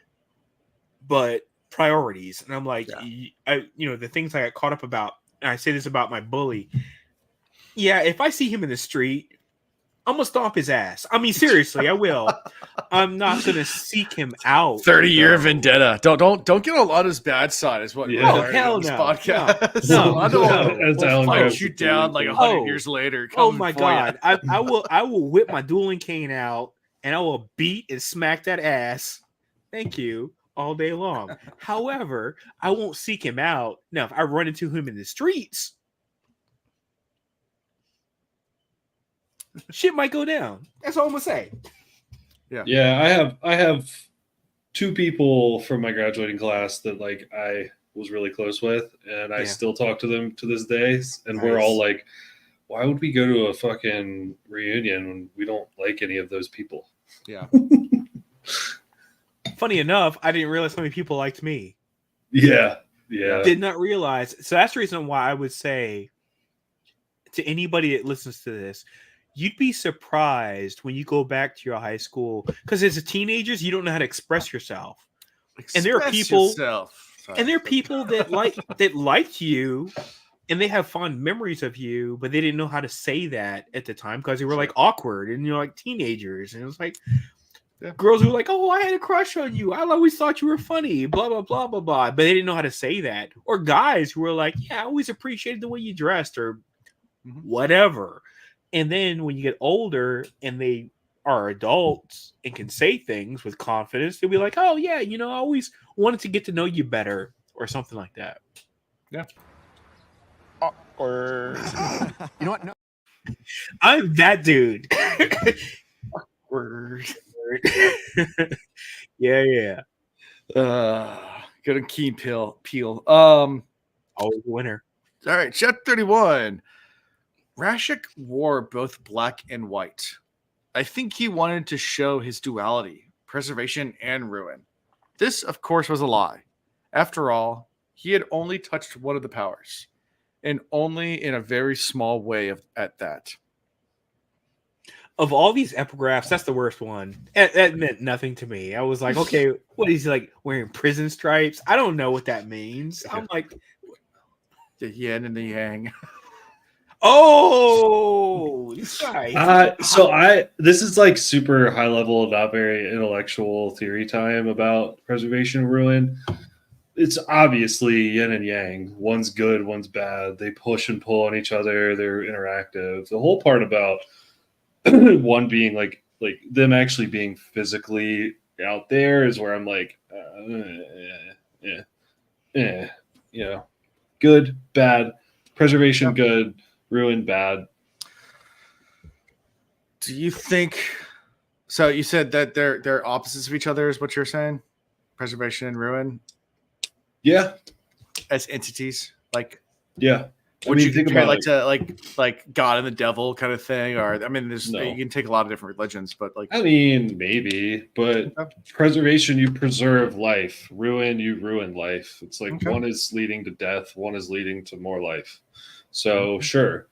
But priorities, and I'm like, Yeah. the things I got caught up about. And I say this about my bully. Yeah, if I see him in the street, I'm gonna stomp his ass. I mean, seriously, I will. I'm not gonna seek him out. 30-year though. vendetta. Don't get on Alondo's bad side is what Yeah. we're Oh, learning hell in this no. podcast. No. Alando As will Alan fight grabs you the down dueling like cane. 100 Oh. years later. Oh coming my for god, ya. I will whip my dueling cane out and I will beat and smack that ass. Thank you all day long. However, I won't seek him out. Now, if I run into him in the streets, shit might go down. That's all I'm gonna say. Yeah, I have two people from my graduating class that like I was really close with, and I Yeah. still talk to them to this day. And we're Nice. all like, why would we go to a fucking reunion when we don't like any of those people? Yeah. Funny enough, I didn't realize how many people liked me. Yeah. Did not realize. So that's the reason why I would say to anybody that listens to this, you'd be surprised when you go back to your high school because as a teenagers, you don't know how to express yourself. And there are Express people- yourself. Sorry. And there are people that liked you and they have fond memories of you, but they didn't know how to say that at the time because they were like awkward and you're like teenagers. And it was like girls who were like, oh, I had a crush on you. I always thought you were funny, blah, blah, blah, blah, blah. But they didn't know how to say that. Or guys who were like, yeah, I always appreciated the way you dressed or whatever. And then when you get older and they are adults and can say things with confidence, they'll be like, oh, yeah, I always wanted to get to know you better or something like that. Yeah. Awkward. You know what? No. I'm that dude. Word. Yeah. Good and keen peel. Always a winner. All right, Chapter 31. Rashik wore both black and white. I think he wanted to show his duality, preservation and ruin. This, of course, was a lie. After all, he had only touched one of the powers, and only in a very small way at that. Of all these epigraphs, that's the worst one. That meant nothing to me. I was like, okay, what is he like wearing prison stripes? I don't know what that means. I'm like, The yin and the yang. oh, this guy. This is like super high level, not very intellectual theory time about preservation and ruin. It's obviously yin and yang. One's good, one's bad. They push and pull on each other. They're interactive. The whole part about one being like them actually being physically out there is where I'm like, good, bad, preservation, good, ruin, bad. Do you think so? You said that they're opposites of each other, is what you're saying? Preservation and ruin Yeah, as entities, like yeah. would you think compare about like God and the devil kind of thing? Or I mean, there's No. you can take a lot of different religions, but like I mean, maybe, but Okay. preservation, you preserve life. Ruin, you ruin life. It's like Okay. one is leading to death, one is leading to more life. So sure,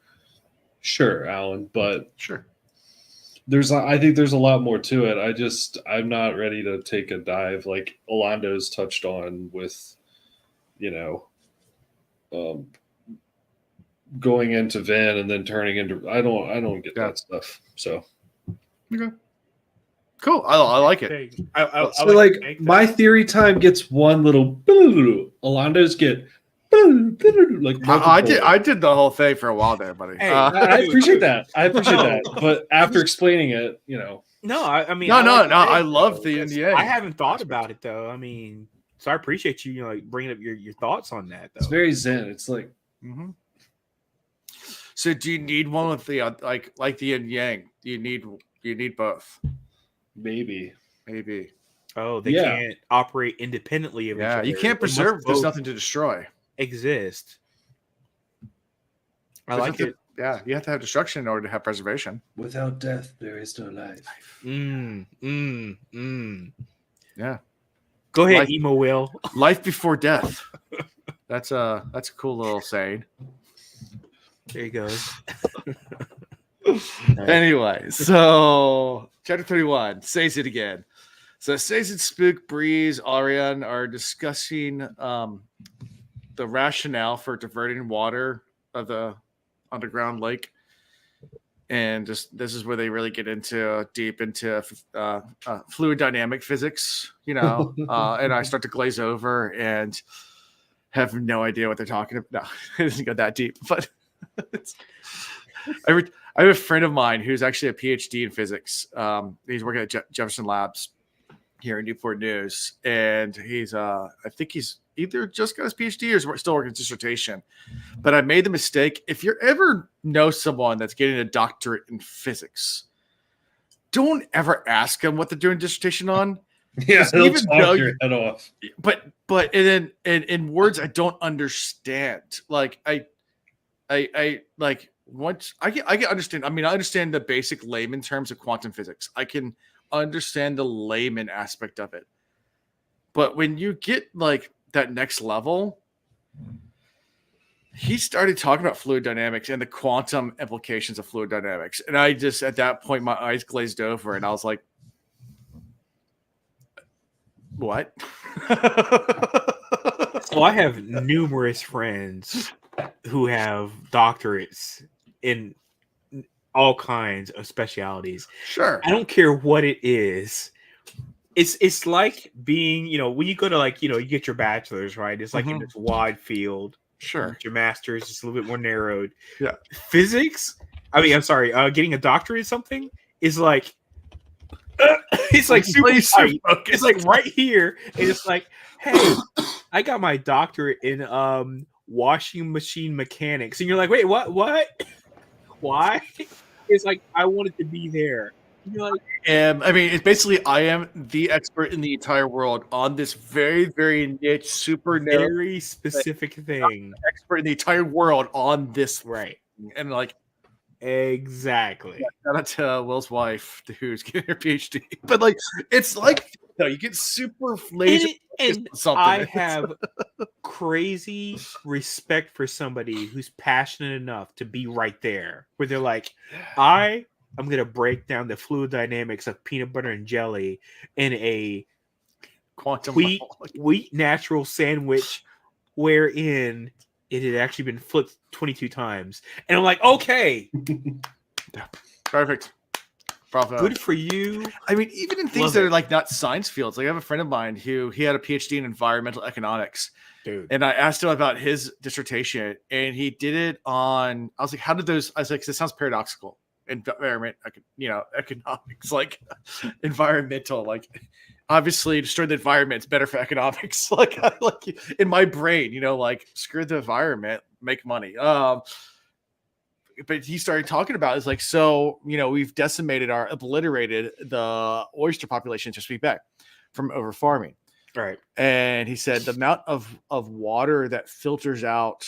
Alan, but sure. I think there's a lot more to it. I'm not ready to take a dive like Alando's touched on with, going into Vin and then turning into. I don't get that stuff. So. Okay. Cool. I like it. So like my theory time gets one little. Alando's get. Like I did the whole thing for a while there, buddy. Hey, I appreciate that. But after explaining it, No, I mean, no. I it, love though. the That's- NDA. I haven't thought about it though. I mean, so I appreciate you, like bringing up your thoughts on that. Though it's very zen. It's like Mm-hmm. So do you need one with the like the yin yang? Do you need both? maybe. Maybe. oh, they Yeah. can't operate independently of each Yeah, other. you can't They must preserve. There's both nothing to destroy. exist. I There's like nothing- it. Yeah, you have to have destruction in order to have preservation. Without death, there is no life. Go Yeah, ahead, Life- emo Will. life before death. That's a cool little saying. There he goes. Anyway, so chapter 31, Sazed it again. So Sazed, Spook, Breeze, Arian are discussing the rationale for diverting water of the underground lake. And just this is where they really get into deep into fluid dynamic physics, and I start to glaze over and have no idea what they're talking about. No, it doesn't go that deep, but I have a friend of mine who's actually a PhD in physics. He's working at Jefferson Labs here in Newport News, and he's I think he's either just got his PhD or is still working his dissertation. But I made the mistake. If you ever know someone that's getting a doctorate in physics, don't ever ask them what they're doing a dissertation on. Yeah, they'll even talk though your head off. But and then in words I don't understand. Like I like once I can understand. I mean, I understand the basic layman terms of quantum physics. I can understand the layman aspect of it. But when you get like that next level, he started talking about fluid dynamics and the quantum implications of fluid dynamics. And I just, at that point, my eyes glazed over and I was like, what? So I have numerous friends who have doctorates in all kinds of specialities. Sure. I don't care what it is. It's like being, when you go to you get your bachelor's, right? It's like in this wide field. Sure. Your master's is a little bit more narrowed. Yeah. Physics, I'm sorry, getting a doctorate in something is like it's like super tight. It's like right here, and it's like, hey, I got my doctorate in washing machine mechanics, and you're like, wait, what? Why? It's like I wanted to be there. And you're like, I mean, it's basically I am the expert in the entire world on this very, very niche, super narrow, very specific thing. Expert in the entire world on this, right? And like, exactly. Yeah, shout out to Will's wife who's getting her PhD. But like, it's like you get super laser. And I have crazy respect for somebody who's passionate enough to be right there, where they're like, I'm going to break down the fluid dynamics of peanut butter and jelly in a quantum wheat natural sandwich wherein it had actually been flipped 22 times. And I'm like, okay. Perfect. Bravo. Good for you. I mean, even in things that are like not science fields, like I have a friend of mine who he had a PhD in environmental economics. Dude. And I asked him about his dissertation and he did it on, I was like, how did those, I was like, this sounds paradoxical. Environment, economics, like environmental, like obviously destroy the environment. It's better for economics. like in my brain, like screw the environment, make money. But he started talking about it's like, so, we've obliterated the oyster population to speak back from over farming. Right. And he said the amount of water that filters out,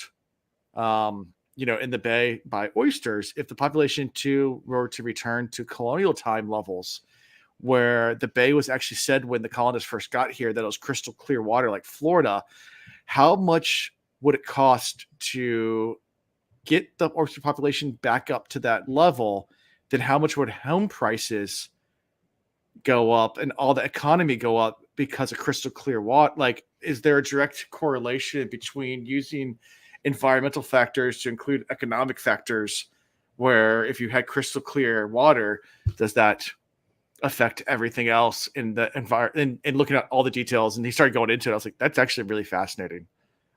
in the bay by oysters, if the population were to return to colonial time levels, where the bay was actually said when the colonists first got here that it was crystal clear water like Florida, how much would it cost to get the oyster population back up to that level? Then how much would home prices go up and all the economy go up because of crystal clear water? Like, is there a direct correlation between using environmental factors to include economic factors, where if you had crystal clear water, does that affect everything else in the environment? And looking at all the details, and he started going into it, I was like, that's actually really fascinating.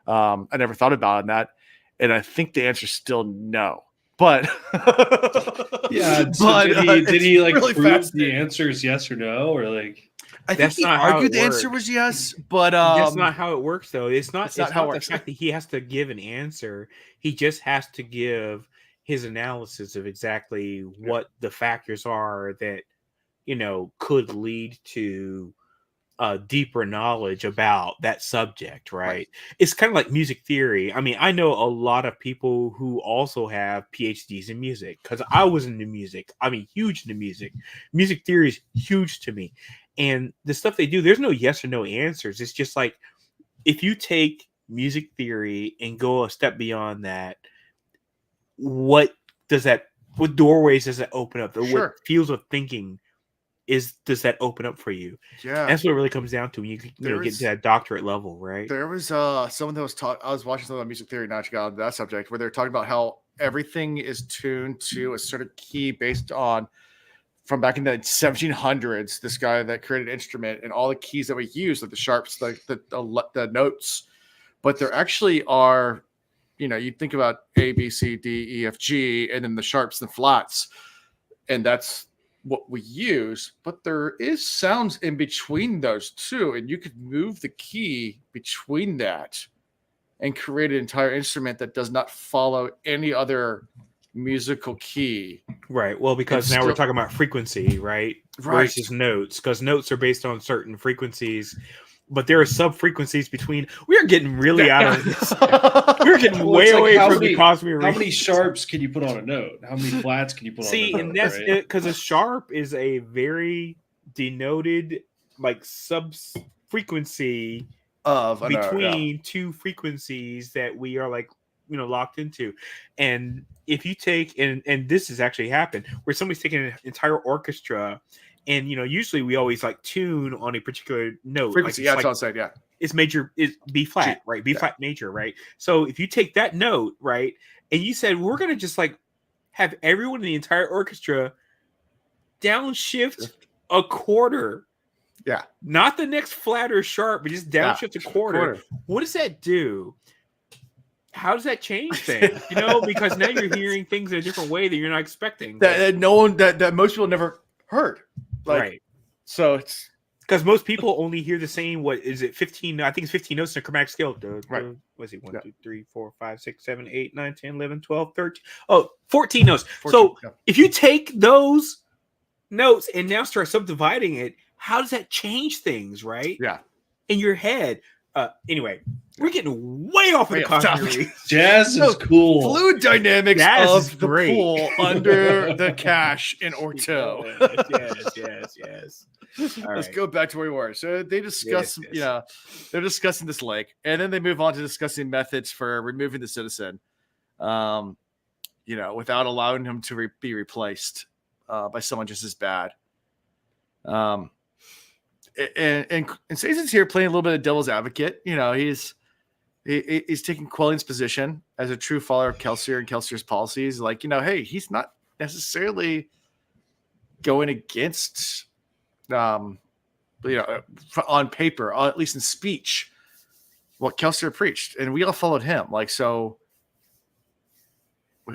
I never thought about that, and I think the answer is still no. But yeah, so did he like really prove the answer is yes or no, or like? I think he argued the answer was yes, but that's not how it works, though. It's not how it the fact that he has to give an answer. He just has to give his analysis of exactly what the factors are that could lead to deeper knowledge about that subject, right? It's kind of like music theory. I mean, I know a lot of people who also have PhDs in music because I was into music. I mean, huge into music. Music theory is huge to me. And the stuff they do, there's no yes or no answers. It's just like if you take music theory and go a step beyond that, what doorways does that open up? What fields of thinking does that open up for you? Yeah, that's what it really comes down to when you get to that doctorate level, right? There was someone that was I was watching some of music theory, not got on that subject, where they're talking about how everything is tuned to a certain key based on from back in the 1700s. This guy that created an instrument and all the keys that we use, like the sharps, the notes, but there actually are, you think about A, B, C, D, E, F, G, and then the sharps and flats, and that's what we use, but there is sounds in between those two, and you could move the key between that and create an entire instrument that does not follow any other musical key. Right. Well, because now we're talking about frequency, right? Versus notes, because notes are based on certain frequencies. But there are sub frequencies between. We are getting really out of this. We're getting way away from the cosmic. How many sharps can you put on a note? How many flats can you put on a note? And that's it, because a sharp is a very denoted like sub frequency of between two frequencies that we are like locked into. And if you take and this has actually happened where somebody's taking an entire orchestra. And usually we always like tune on a particular note. Frequency, like, that's what I'm saying. Yeah, it's major, is B flat, right? B flat major, right? So if you take that note, right, and you said we're gonna just like have everyone in the entire orchestra downshift a quarter, not the next flat or sharp, but just downshift a quarter. What does that do? How does that change things? Because now you're hearing things in a different way that you're not expecting. That no one that most people never heard. Right. So it's because most people only hear the same. What is it? 15. I think it's 15 notes in a chromatic scale. Right. What's it? 1, 2, 3, 4, 5, 6, 7, 8, 9, 10, 11, 12, 13. Oh, 14 notes. 14, so if you take those notes and now start subdividing it, how does that change things? Right. Yeah. In your head. Anyway, we're getting way off of the conversation. Jazz is cool. Fluid dynamics of the great. pool under the cache in Orto. Yes. Let's go back to where we were. So they discuss, they're discussing this lake, and then they move on to discussing methods for removing the citizen, without allowing him to be replaced by someone just as bad. And Sazed's here playing a little bit of devil's advocate. He's taking Quelling's position as a true follower of Kelsier and Kelsier's policies. Like, hey, he's not necessarily going against, on paper, or at least in speech, what Kelsier preached, and we all followed him. Like, so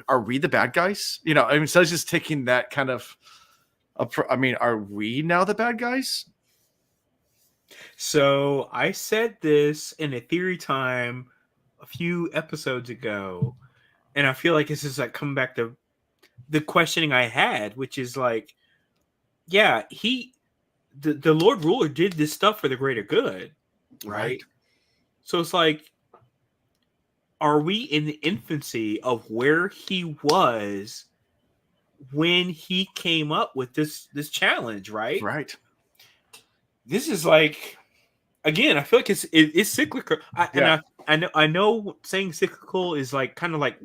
are we the bad guys? Instead of just taking that kind of, are we now the bad guys? So I said this in a theory time a few episodes ago, and I feel like this is like coming back to the questioning I had, which is like, the Lord Ruler did this stuff for the greater good, right? So it's like, are we in the infancy of where he was when he came up with this challenge, right? Right. This is like, again, I feel like it's cyclical. I know saying cyclical is like kind of like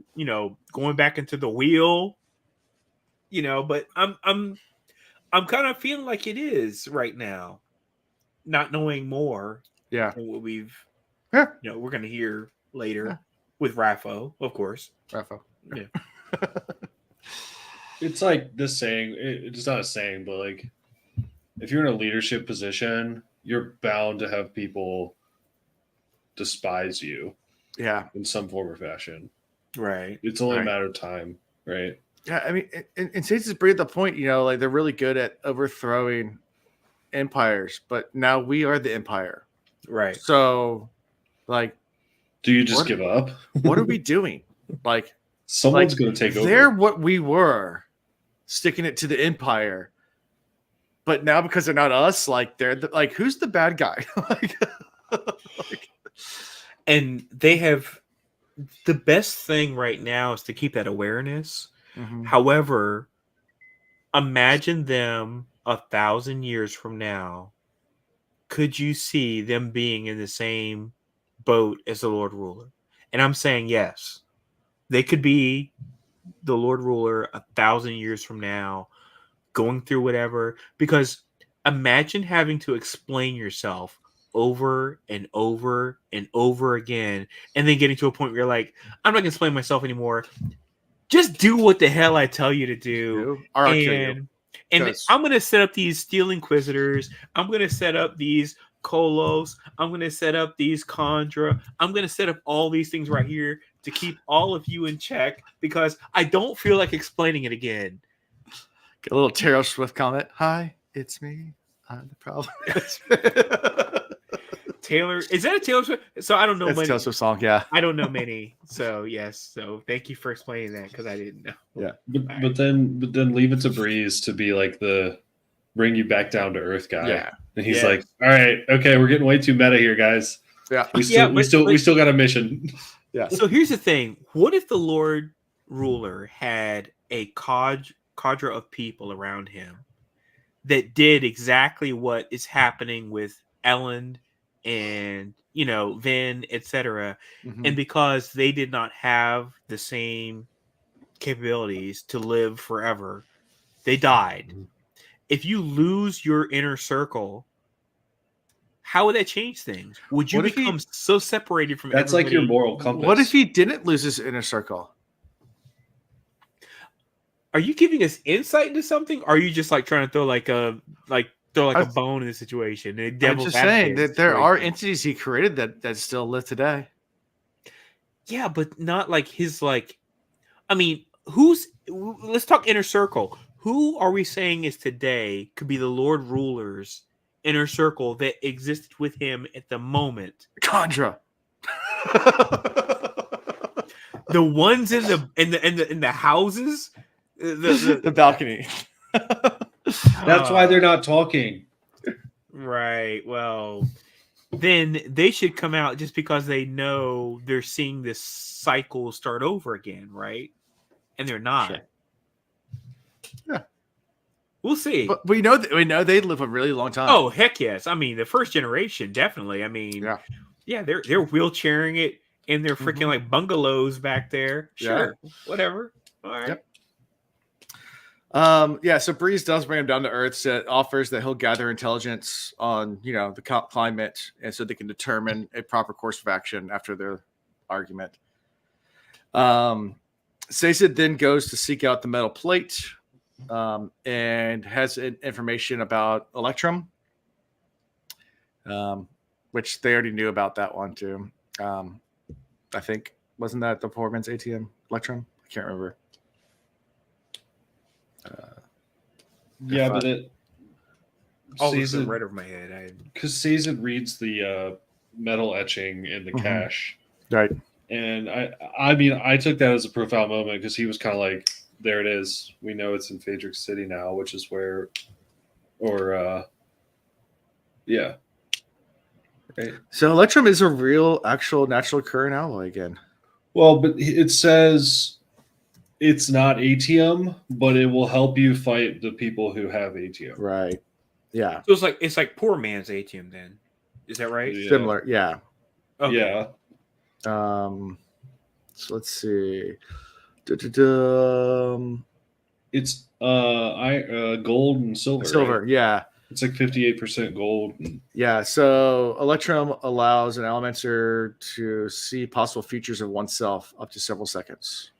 going back into the wheel, but I'm kind of feeling like it is right now, not knowing more. Yeah, than what we're gonna hear later with Raffo, of course. Raffo, yeah. It's like this saying. It's not a saying, but like, if you're in a leadership position, you're bound to have people despise you. Yeah. In some form or fashion. Right. It's only a matter of time, right? Yeah. I mean, and Sazed's bring up the point, like they're really good at overthrowing empires, but now we are the empire. Right. So, like, do you just give up? What are we doing? Like, someone's going to take over. They're what we were, sticking it to the empire. but now because they're not us, like they're like, who's the bad guy? like, And they have the best thing right now is to keep that awareness. Mhm. However, imagine them 1,000 years from now. Could you see them being in the same boat as the Lord Ruler? And I'm saying yes. They could be the Lord Ruler 1,000 years from now, going through whatever. Because imagine having to explain yourself over and over and over again, and then getting to a point where you're like, I'm not gonna explain myself anymore. Just do what the hell I tell you to do. Or I'll kill you. And 'Cause- I'm gonna set up these Steel Inquisitors. I'm gonna set up these Kolos. I'm gonna set up these Kandra. I'm gonna set up all these things right here to keep all of you in check because I don't feel like explaining it again. Get a little Taylor Swift comment. Hi, it's me. I'm the problem. Taylor, is that a Taylor Swift? So I don't know It's a many. Taylor Swift song, yeah. I don't know many. So yes. So thank you for explaining that because I didn't know. Yeah. But then leave it to Breeze to be like the bring you back down to earth guy. Yeah. And he's Yeah. like, all right, okay, we're getting way too meta here, guys. Yeah. We Yeah, still got a mission. Yeah. So here's the thing: what if the Lord Ruler had a cadre of people around him that did exactly what is happening with Ellen and Vin, etc. Mhm. And because they did not have the same capabilities to live forever, they died. If you lose your inner circle, how would that change things? Would you What if become so separated from That's like your everybody? moral compass. What if he didn't lose his inner circle? Are you giving us insight into something? Or are you just like trying to throw a bone in the situation? I'm just saying that there are entities he created that still live today. Yeah, but not like his let's talk inner circle. Who are we saying is today could be the Lord Ruler's inner circle that existed with him at the moment? Kandra. The ones in the houses, the balcony. That's why they're not talking. Right. Well, then they should come out just because they know they're seeing this cycle start over again, right? And they're not. Sure. Yeah. We'll see. But we know they live a really long time. Oh, heck yes. I mean, the first generation, definitely. I mean, yeah, they're wheelchairing it in their freaking like bungalows back there. Sure. Yeah. Whatever. All right. Yep. So Breeze does bring him down to Earth. So it offers that he'll gather intelligence on, the climate, and so they can determine a proper course of action after their argument. Sazed then goes to seek out the metal plate, and has information about Electrum, which they already knew about that one too. I think wasn't that the poor man's ATM Electrum? I can't remember. Yeah, but it Sazed right over my head. Because Sazed reads the metal etching in the cache, right? And I mean, I took that as a profound moment because he was kind of like, "There it is. We know it's in Fadrex City now, which is where, yeah." Right. So Electrum is a real, actual, natural occurring alloy again. Well, but it says it's not ATM, but it will help you fight the people who have ATM. Right. Yeah. So it's like poor man's ATM then. Is that right? Yeah. Similar. Yeah. Okay. Yeah. So let's see. It's gold and silver. Silver, right? yeah. It's like 58% gold. Yeah, so Electrum allows an Elementer to see possible features of oneself up to several seconds.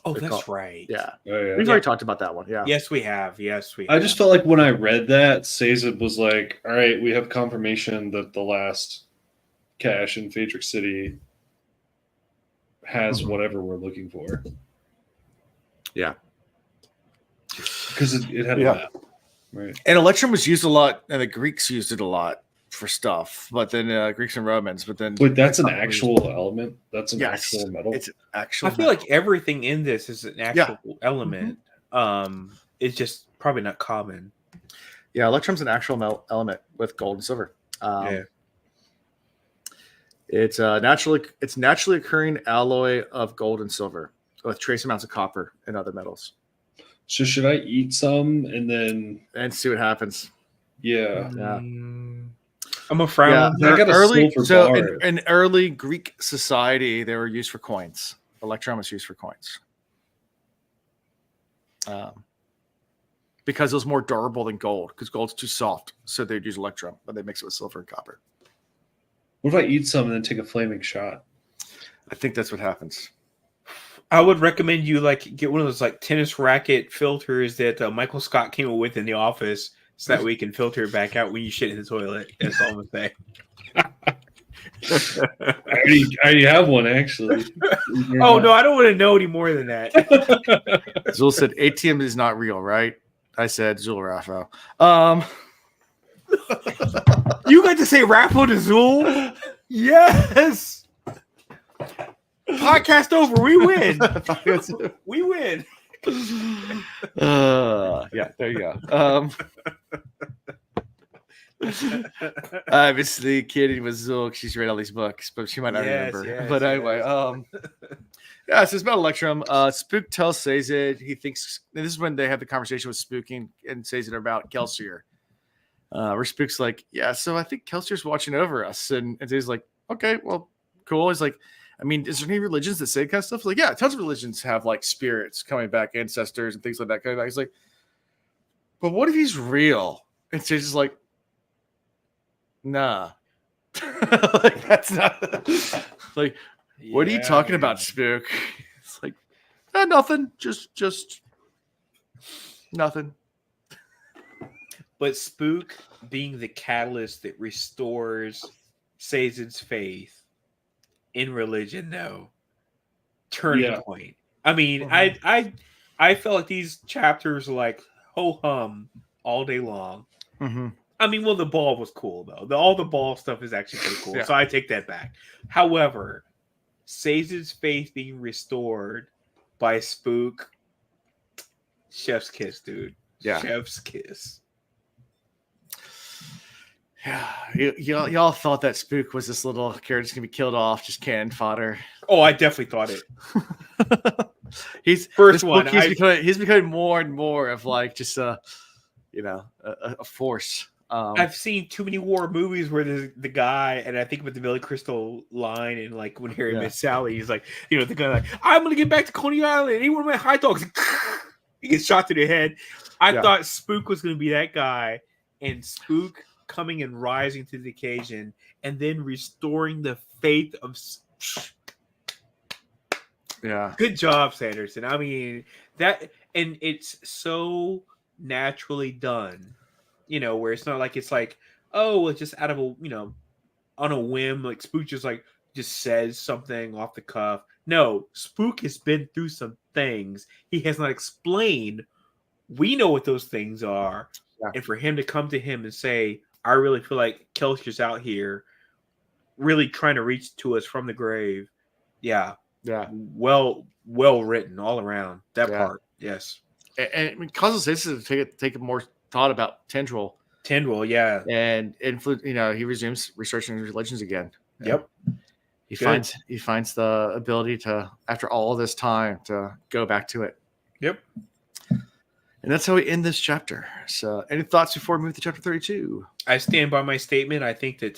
Oh, that's right. Yeah. Oh, yeah. We've already talked about that one. Yeah. Yes, we have. I just felt like when I read that, Sazed was like, all right, we have confirmation that the last cache in Fadrex City has whatever we're looking for. Yeah. Because it had a map. Right. And Electrum was used a lot, and the Greeks used it a lot for stuff, but then Greeks and Romans, but then... Wait, that's an actual element? That's an actual metal? It's an actual I feel metal. like everything in this is an actual element. It's just probably not common. Yeah, electrum's an actual element with gold and silver. Yeah. It's naturally occurring alloy of gold and silver with trace amounts of copper and other metals. So should I eat some and then? And see what happens. Yeah. I'm a frown. I got a silver bar. In early Greek society, they were used for coins. Electrum was used for coins. Because it was more durable than gold, because gold's too soft. So they'd use electrum, but they mix it with silver and copper. What if I eat some and then take a flaming shot? I think that's what happens. I would recommend you get one of those tennis racket filters that Michael Scott came up with in the office, so that way you can filter it back out when you shit in the toilet. That's all I'm saying. I already have one actually. Oh no, I don't want to know any more than that. Zul said ATM is not real, right? I said Zul Raffo. You got to say Raffo to Zul? Yes. Podcast over. We win. We win. Yeah, there you go. Obviously kidding with Zul. She's read all these books, but she might not remember. Yes, but anyway, yeah, so it's about Electrum. Spook tells Sazed he thinks, and this is when they have the conversation with Spooking and Sazed about Kelsier. Where Spook's like, yeah, so I think Kelsier's watching over us. And Sazed's like, okay, well, cool. He's like, I mean, is there any religions that say kind of stuff? Like, yeah, tons of religions have spirits coming back, ancestors and things like that. He's like, but what if he's real? And Sazed's like, nah. That's not what are you talking about, Spook? It's like, nothing. Just nothing. But Spook being the catalyst that restores Sazed's faith in religion, though, turning point. I mean, I felt like these chapters were ho hum all day long. Mm-hmm. I mean, well, the ball was cool though. All the ball stuff is actually pretty cool, so I take that back. However, Sazed's faith being restored by Spook, chef's kiss, dude. Yeah, chef's kiss. Yeah, y'all thought that Spook was this little character that's gonna be killed off, just cannon fodder. Oh, I definitely thought it. He's becoming more and more of just a force. I've seen too many war movies where the guy, and I think with the Billy Crystal line, and when Harry met Sally, he's like, the guy I'm gonna get back to Coney Island, and he one of my hot dogs. He gets shot through the head. I thought Spook was gonna be that guy, and Spook coming and rising to the occasion, and then restoring the faith of. Yeah. Good job, Sanderson. I mean that, and it's so naturally done. Where it's not it's it's just out of on a whim, Spook just says something off the cuff. No, Spook has been through some things. He has not explained. We know what those things are. Yeah. And for him to come to him and say, I really feel like Kelsier's out here really trying to reach to us from the grave. Yeah. Yeah. Well written all around. That part. Yes. And I mean, causes this to take more thought about Tendril, yeah, and influence. He resumes researching religions again. Yep, he finds the ability to, after all this time, to go back to it. Yep, and that's how we end this chapter. So, any thoughts before we move to chapter 32? I stand by my statement. I think that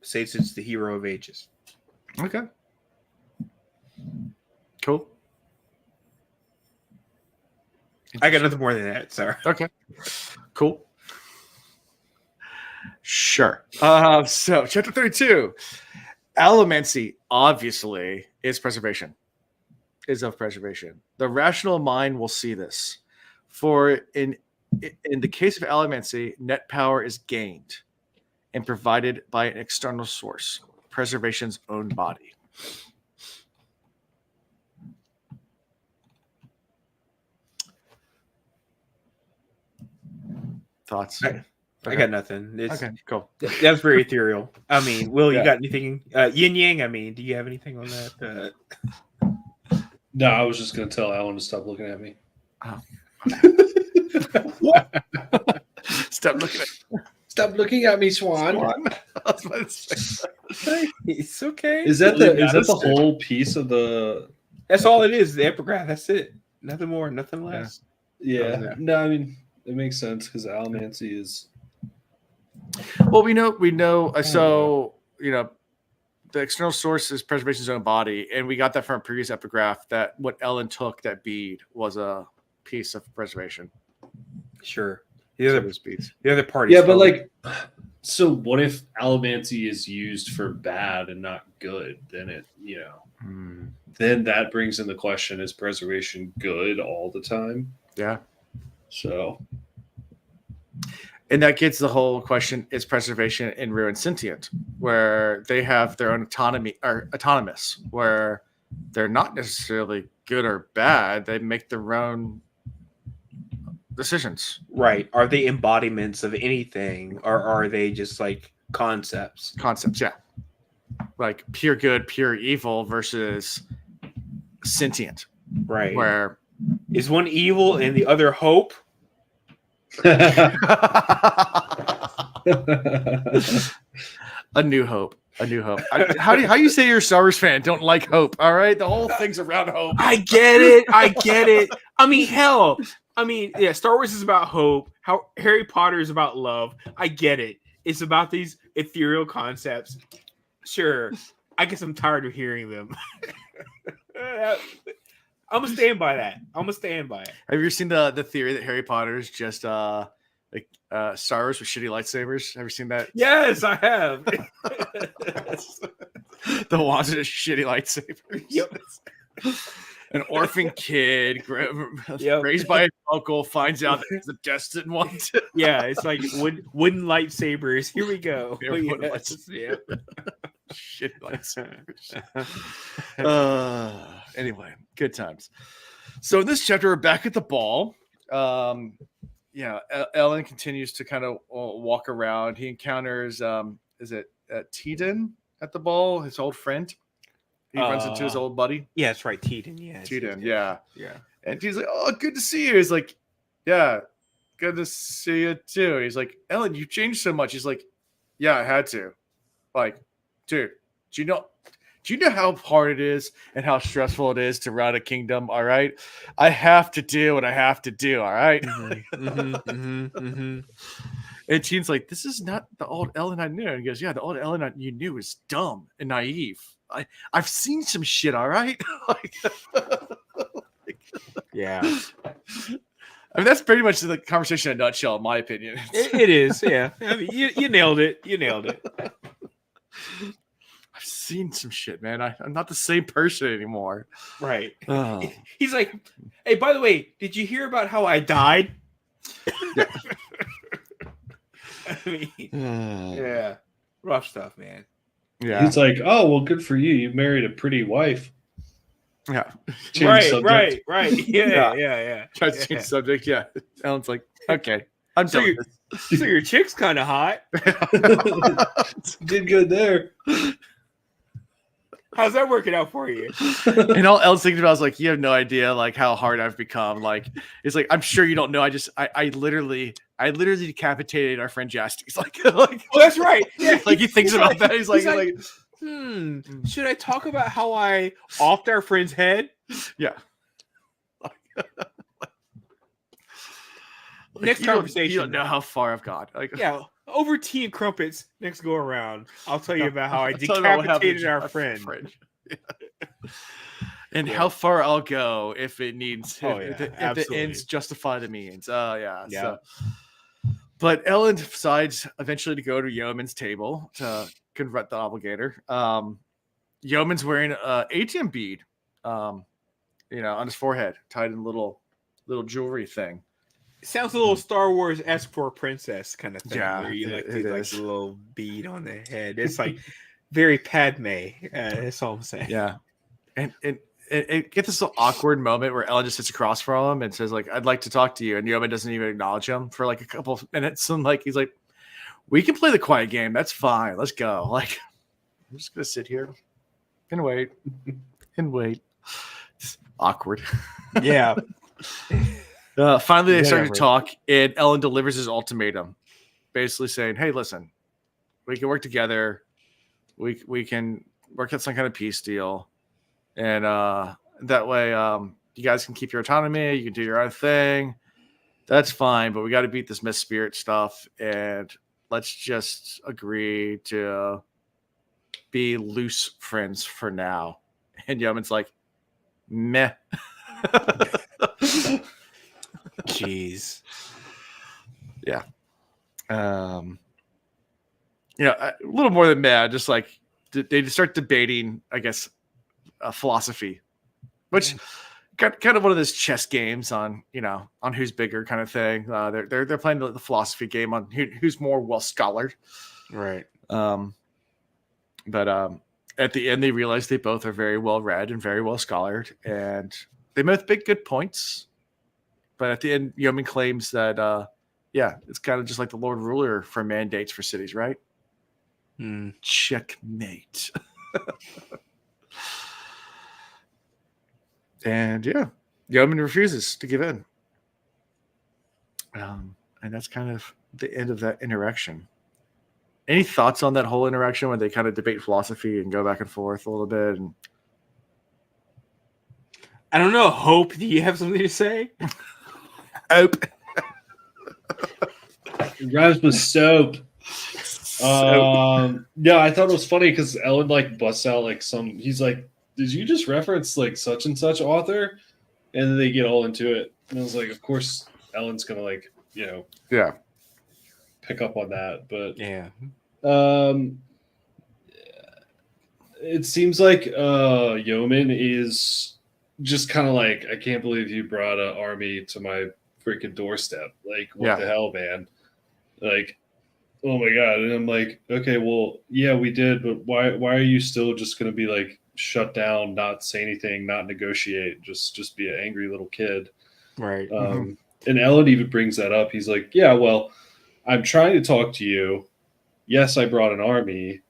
Sazed is the hero of ages. Okay, cool. I got nothing more than that, sir. Okay. Cool. Sure. So chapter 32. Allomancy, obviously, is of preservation. The rational mind will see this. For in the case of allomancy, net power is gained and provided by an external source, preservation's own body. Thoughts? I got nothing. Okay, cool. That was very ethereal. I mean, Will, you got anything? Yin Yang, I mean, do you have anything on that? No, I was just going to tell Alan to stop looking at me. Oh. Stop looking at Stop looking at me, Swan. Swan. I was about to say. It's okay. Is that the whole piece of the? That's all it is. The epigraph. That's it. Nothing more. Nothing less. Yeah. No, I mean it makes sense because allomancy is. Well, we know. So the external source is preservation's own body, and we got that from a previous epigraph that what Ellen took, that bead, was a piece of preservation. Sure. The other part. Yeah, but like, so what if allomancy is used for bad and not good? Then it, then that brings in the question: is preservation good all the time? Yeah. So. And that gets the whole question: is preservation in Ruin sentient, where they have their own autonomy or autonomous, where they're not necessarily good or bad; they make their own decisions. Right? Are they embodiments of anything, or are they just like concepts? Concepts, yeah. Like pure good, pure evil versus sentient. Right. Where is one evil and the other hope? A new hope. How you say you're a Star Wars fan? Don't like hope. All right, the whole thing's around hope. I get it. I mean, hell. I mean, yeah, Star Wars is about hope. How Harry Potter is about love. I get it. It's about these ethereal concepts. Sure. I guess I'm tired of hearing them. I'm gonna stand by that. Have you ever seen the theory that Harry Potter is just Star Wars with shitty lightsabers? Have you seen that? Yes, I have. The wands are just shitty lightsabers. Yep. An orphan kid raised by his uncle finds out that he's the destined one. Yeah, it's like wooden lightsabers. Here we go. Yeah. Shit lightsabers. Anyway, good times. So in this chapter, we're back at the ball. Ellen continues to kind of walk around. He encounters Teden at the ball, his old friend. He runs into his old buddy. Yeah, that's right, Teden. Yeah, Teden. Yeah. And he's like, "Oh, good to see you." He's like, "Yeah, good to see you too." He's like, "Ellen, you changed so much." He's like, "Yeah, I had to." Like, dude, do you know how hard it is and how stressful it is to run a kingdom? All right, I have to do what I have to do. All right. And Teden's like, "This is not the old Ellen I knew." And he goes, "Yeah, the old Ellen you knew is dumb and naive. I've seen some shit, all right?" Yeah. I mean, that's pretty much the conversation in a nutshell, in my opinion. It is, yeah. I mean, you nailed it. I've seen some shit, man. I'm not the same person anymore. Right. Oh. He's like, "Hey, by the way, did you hear about how I died?" Yeah. I mean, yeah. Rough stuff, man. Yeah. He's like, "Oh, well, good for you. You married a pretty wife." Yeah. Right. Yeah. Tries to change the subject. Yeah. Ellen's like, "Okay, I'm So done." So your chick's kind of hot. Did good there. How's that working out for you? And all Ellen's thinking about is like, "You have no idea like how hard I've become." Like, it's like, "I'm sure you don't know. I literally decapitated our friend Jastes." Like, Oh, that's right. Yeah. like he thinks about that. He's like, should I talk about how I offed our friend's head? Yeah. Next conversation. You don't know how far I've gone. Like, yeah, over tea and crumpets. Next go around, I'll tell you about how I I'll tell you what happened decapitated to our friend. Yeah. And how far I'll go if it needs, if the ends justify the means. Yeah. So. But Ellen decides eventually to go to Yeoman's table to confront the obligator. Yeoman's wearing a ATM bead, on his forehead, tied in a little jewelry thing. It sounds a little Star Wars-esque for a princess kind of thing. Yeah, where you it like is. a little bead on the head. It's like very Padme. That's all I'm saying. Yeah, and it gets this little awkward moment where Ellen just sits across from him and says, like, "I'd like to talk to you," and Yeoman doesn't even acknowledge him for like a couple of minutes, and like he's like, "We can play the quiet game. That's fine. Let's go." Like, I'm just gonna sit here and wait and wait. It's awkward. Yeah. Finally, they start to Whatever. talk, and Ellen delivers his ultimatum, basically saying, "Hey, listen, we can work together. We can work out some kind of peace deal, and that way, you guys can keep your autonomy. You can do your own thing. That's fine. But we got to beat this Miss Spirit stuff, and let's just agree to be loose friends for now." And Yeoman's like, "Meh." Jeez. Yeah. A little more than mad. Just like they just start debating, I guess, philosophy, which kind of one of those chess games on who's bigger kind of thing. They're playing the philosophy game on who's more well scholared. Right. But at the end, they realize they both are very well read and very well scholared, and they both make good points. But at the end, Yeoman claims that, it's kind of just like the Lord Ruler for mandates for cities, right? Checkmate. And Yeoman refuses to give in. And that's kind of the end of that interaction. Any thoughts on that whole interaction when they kind of debate philosophy and go back and forth a little bit? And I don't know. Hope, do you have something to say? Hope. It rhymes with soap. No, I thought it was funny because Ellen busts out he's like, "Did you just reference such and such author?" And then they get all into it. And I was like, of course Ellen's gonna pick up on that. But it seems like Yeoman is just kind of like, "I can't believe you brought an army to my freaking doorstep. What the hell, man? Oh my god." And I'm like, "Okay, well, yeah, we did, but why are you still just gonna be shut down, not say anything, not negotiate, just be an angry little kid?" Right. And Ellen even brings that up. He's like, "Yeah, well, I'm trying to talk to you. Yes, I brought an army,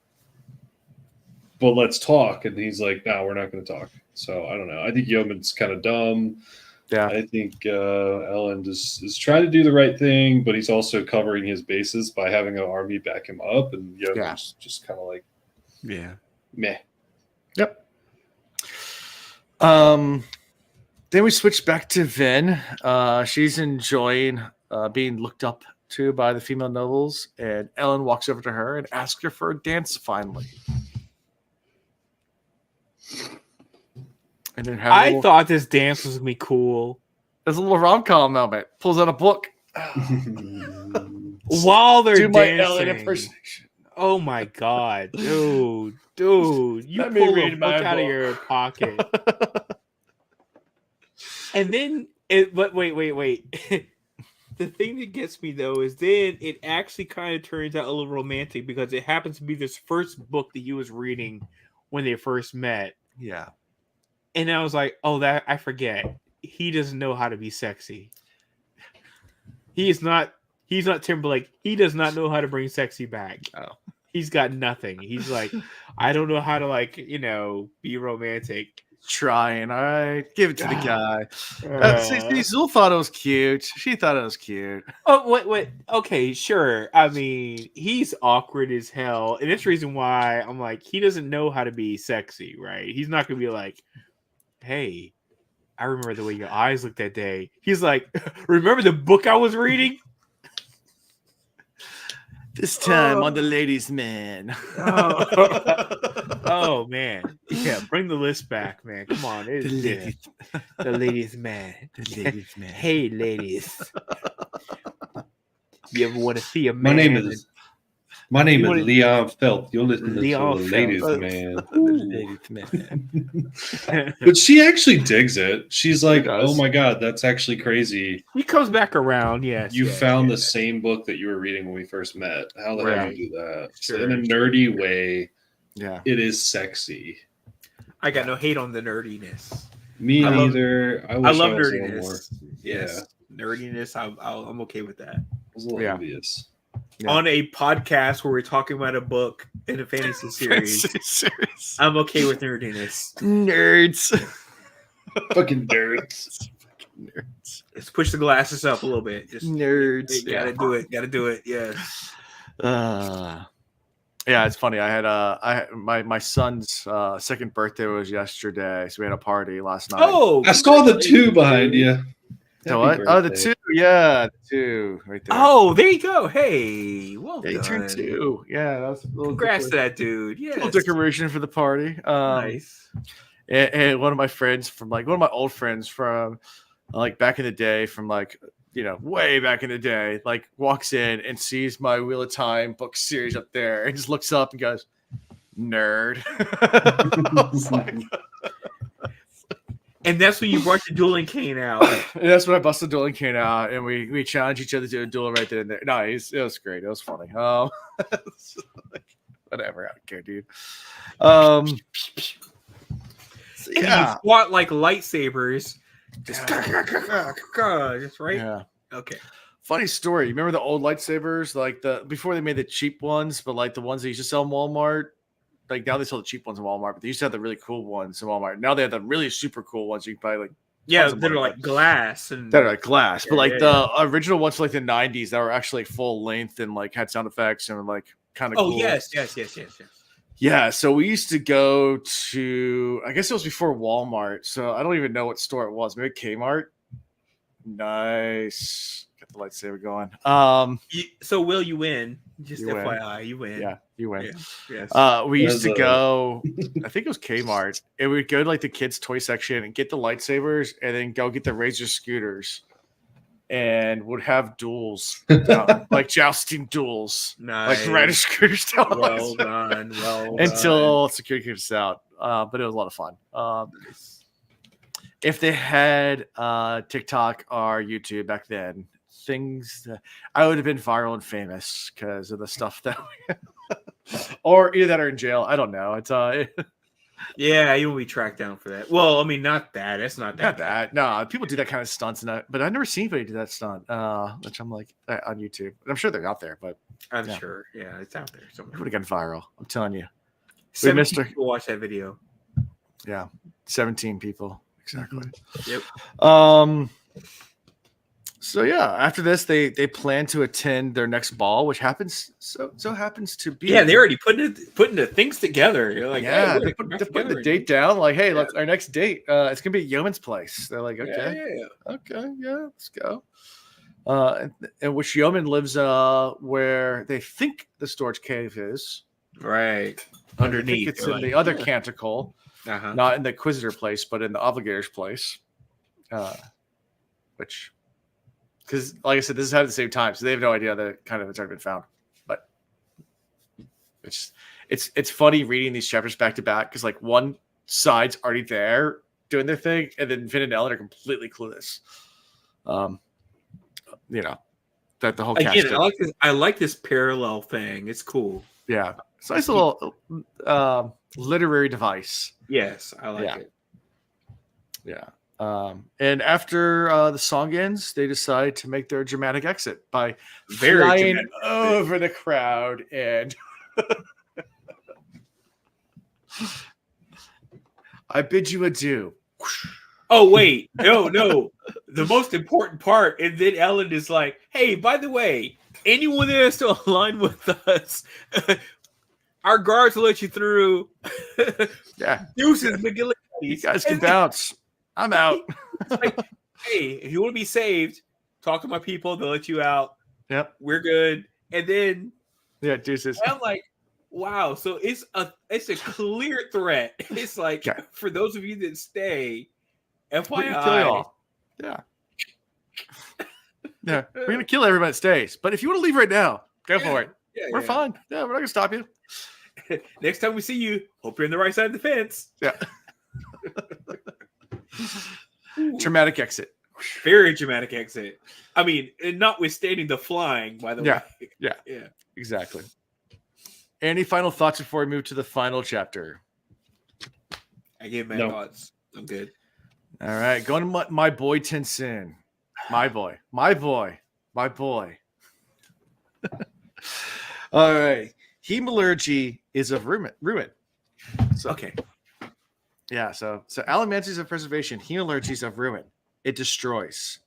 but let's talk." And he's like, "No, we're not going to talk." So I don't know. I think Yeoman's kind of dumb. Yeah. I think Ellen is trying to do the right thing, but he's also covering his bases by having an army back him up. And Yeoman's just kind of like, meh. Yep. Then we switch back to Vin. She's enjoying being looked up to by the female nobles, and Ellen walks over to her and asks her for a dance finally. And then I thought this dance was gonna be cool. There's a little rom-com moment. Pulls out a book. While they're Do my dancing. Ellen impersonation. Oh my god, dude, you Let me pull a read book my out of book. your pocket, and then but wait. The thing that gets me though is then it actually kind of turns out a little romantic because it happens to be this first book that he was reading when they first met. Yeah. And I was like, "Oh, that I forget. He doesn't know how to be sexy. He's not Timberlake. He does not know how to bring sexy back. Oh. He's got nothing. He's like, I don't know how to be romantic." Trying. All right. Give it to the guy. Zul thought it was cute. She thought it was cute. Oh, wait. Okay, sure. I mean, he's awkward as hell. And that's the reason why I'm like, he doesn't know how to be sexy, right? He's not going to be like, "Hey, I remember the way your eyes looked that day." He's like, "Remember the book I was reading?" This time on the ladies' man. Oh man, yeah, bring the list back, man. Come on, the ladies' man. The ladies' man. Hey, ladies, you ever want to see a man? My name is Leon Felt. You're listening Leon to the Felt. ladies' man. But she actually digs it. She's like, "Oh my god, that's actually crazy. He comes back around. Yes, You found the same book that you were reading when we first met. How the hell did you do that?" Sure. So in a nerdy way, Yeah, it is sexy. I got no hate on the nerdiness. Me neither. I wish love I was a little nerdiness. more. Yes, nerdiness. I'm okay with that. I was a little envious. Yeah. On a podcast where we're talking about a book in a fantasy series, I'm okay with nerdiness. Nerds. Fucking nerds. Nerds. Let's push the glasses up a little bit. Just Nerds. hey, gotta do it. Gotta do it. Yes. Yeah, it's funny. My son's second birthday was yesterday, so we had a party last night. Oh, I saw the 2 behind you. The what? Oh, the 2. Yeah, the 2 right there. Oh, there you go. Hey, well yeah, he done. turned 2. Yeah, that was a little Congrats to that dude. Yeah, little decoration for the party. Nice. And one of my friends from one of my old friends from back in the day, from way back in the day, walks in and sees my Wheel of Time book series up there and just looks up and goes, "Nerd." I was like, and that's when you brought your dueling cane out. and that's when I busted the dueling cane out, and we challenged each other to a duel right then and there. No, it was great. It was funny. Whatever, I don't care, dude. So, and yeah, you fought like lightsabers. Just right. yeah. Okay. Funny story. You remember the old lightsabers, before they made the cheap ones, but the ones they used to sell in Walmart? Now they sell the cheap ones in Walmart, but they used to have the really cool ones in Walmart. Now they have the really super cool ones you can buy that are like glass and that are like glass. Yeah, But the original ones from the 90s that were actually full length and had sound effects and kind of oh cool. yes. Yeah, so we used to go to, I guess it was before Walmart, so I don't even know what store it was. Maybe Kmart. Nice. Got the lightsaber going. So will you win? Just You win. FYI, you win. Yeah, you win. Yeah. Yes. We used to go, I think it was Kmart, and we'd go to the kids' toy section and get the lightsabers and then go get the Razor scooters and would have duels, jousting duels, Nice. rider scooters down the Well lightsaber. done. Until security kicked us out. But it was a lot of fun. If they had TikTok or YouTube back then, things that I would have been viral and famous because of the stuff that or either that or in jail. I don't know. It's yeah, you will be tracked down for that. Well, I mean, not that. That's not that. not that. No, people do that kind of stunts, but I've never seen anybody do that stunt. Which I'm on YouTube. I'm sure they're out there, but I'm sure. Yeah, it's out there somewhere. it would have gone viral. I'm telling you. 17 people watch that video. Yeah, 17 people exactly. Yep. So yeah, after this, they plan to attend their next ball, which happens happens to be. Yeah, they're already putting the things together. You're like, yeah, hey, they're putting the date down. Hey, let's our next date. It's gonna be at Yeoman's place. They're like, okay, let's go. And which Yeoman lives where they think the storage cave is. Right Underneath, it's in the other canticle, not in the Inquisitor place, but in the Obligator's place. Which. Because, like I said, this is happened at the same time, so they have no idea that it's already been found. But it's funny reading these chapters back to back because one side's already there doing their thing, and then Finn and Ellen are completely clueless. That the whole cast. Again, I like this parallel thing. It's cool. Yeah, it's a nice little literary device. Yes, I like it. Yeah. And after the song ends, they decide to make their dramatic exit by flying over the crowd and I bid you adieu. Oh, wait. No. The most important part. And then Ellen is like, hey, by the way, anyone that has to align with us, our guards will let you through. Yeah. Deuces, you guys can bounce. I'm out. Like, hey, if you want to be saved, talk to my people. They'll let you out. Yep. We're good. And then deuces. I'm like, wow. So it's a clear threat. It's like, for those of you that stay, FYI. Kill y'all. Yeah. Yeah. We're going to kill everybody that stays. But if you want to leave right now, go for it. Yeah, we're fine. Yeah, we're not going to stop you. Next time we see you, hope you're on the right side of the fence. Yeah. Dramatic exit. Very dramatic exit. I mean, notwithstanding the flying, by the way. Yeah. Exactly. Any final thoughts before we move to the final chapter? I gave my thoughts. I'm good. All right. Going to my boy TenSoon. My boy. All right. Hemalurgy is of ruin. So, okay. Yeah, so Allomancy's of preservation, hemalurgy's of ruin. It destroys.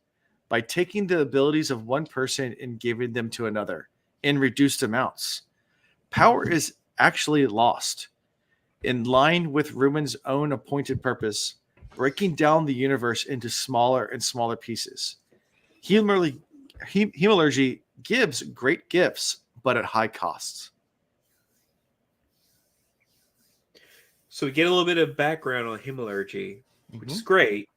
by taking the abilities of one person and giving them to another in reduced amounts. Power is actually lost. In line with Ruin's own appointed purpose, breaking down the universe into smaller and smaller pieces. Hemalurgy gives great gifts, but at high costs. So we get a little bit of background on Hemalurgy, which is Mhm. great.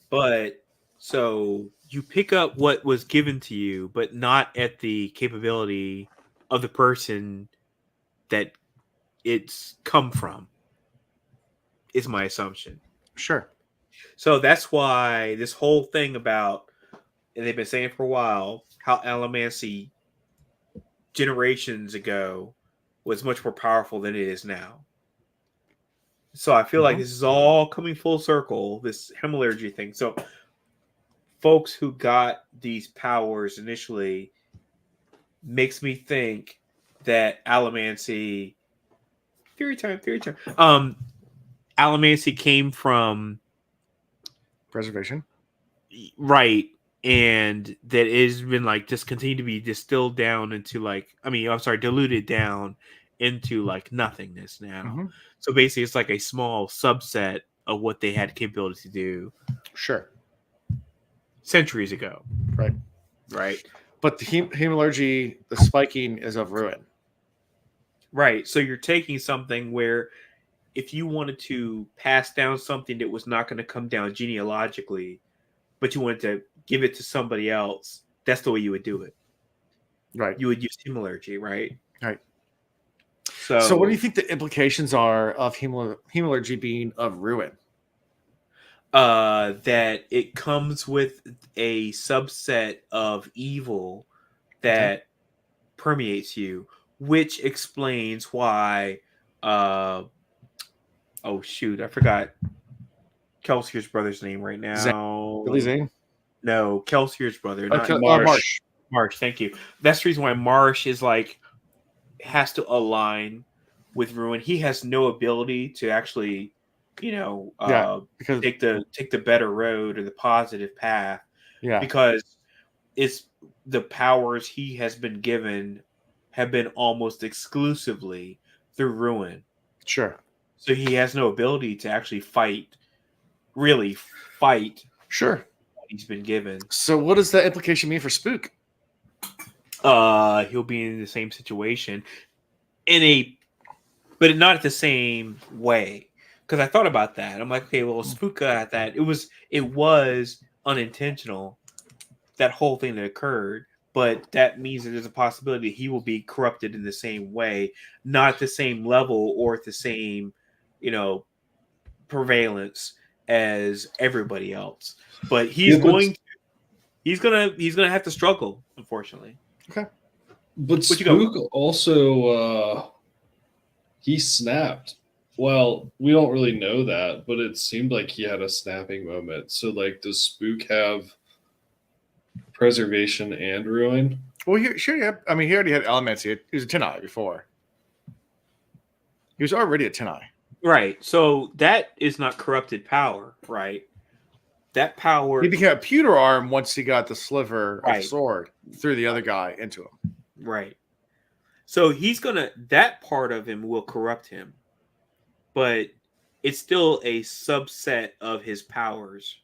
But so you pick up what was given to you, but not at the capability of the person that it's come from, is my assumption. Sure. So that's why this whole thing about, and they've been saying for a while, how Allomancy generations ago was much more powerful than it is now. So I feel like this is all coming full circle, this Hemalurgy thing. So folks who got these powers initially makes me think that Allomancy theory time. Allomancy came from Preservation. right, and that has been like just continued to be distilled down into diluted down into like nothingness now. Mhm. So basically, it's like a small subset of what they had capability to do Sure. centuries ago. Right. Right. But the hemalurgy, the spiking is of Ruin. Right. So you're taking something where if you wanted to pass down something that was not going to come down genealogically, but you wanted to give it to somebody else, that's the way you would do it. Right. You would use hemalurgy, right? Right. So what do you think the implications are of hemalurgy being of Ruin? that it comes with a subset of evil that permeates you, which explains why oh shoot, I forgot Kelsier's brother's name right now. Billy Zane? No, Kelsier's brother, not Marsh. Marsh. Thank you. That's the reason why Marsh is like has to align with Ruin. He has no ability to actually, because take the better road or the positive path. yeah, Because it's the powers he has been given have been almost exclusively through Ruin. sure. So he has no ability to actually really fight Sure. what he's been given. So what does that implication mean for Spook? He'll be in the same situation but not the same way. Because I thought about that. I'm like, okay, well, Spook got that. It was unintentional, that whole thing that occurred. But that means that there's a possibility he will be corrupted in the same way, not at the same level or at the same, prevalence as everybody else. But he's gonna have to struggle, unfortunately. Okay. But Spook also he snapped. Well, we don't really know that, but it seemed like he had a snapping moment. So like does Spook have preservation and ruin? Well, he already had Allomancy. He was a Tenai before. He was already a Tenai. Right. So that is not corrupted power, right? That power... He became a pewter arm once he got the sliver Right. of sword through the other guy into him. Right. So that part of him will corrupt him. But it's still a subset of his powers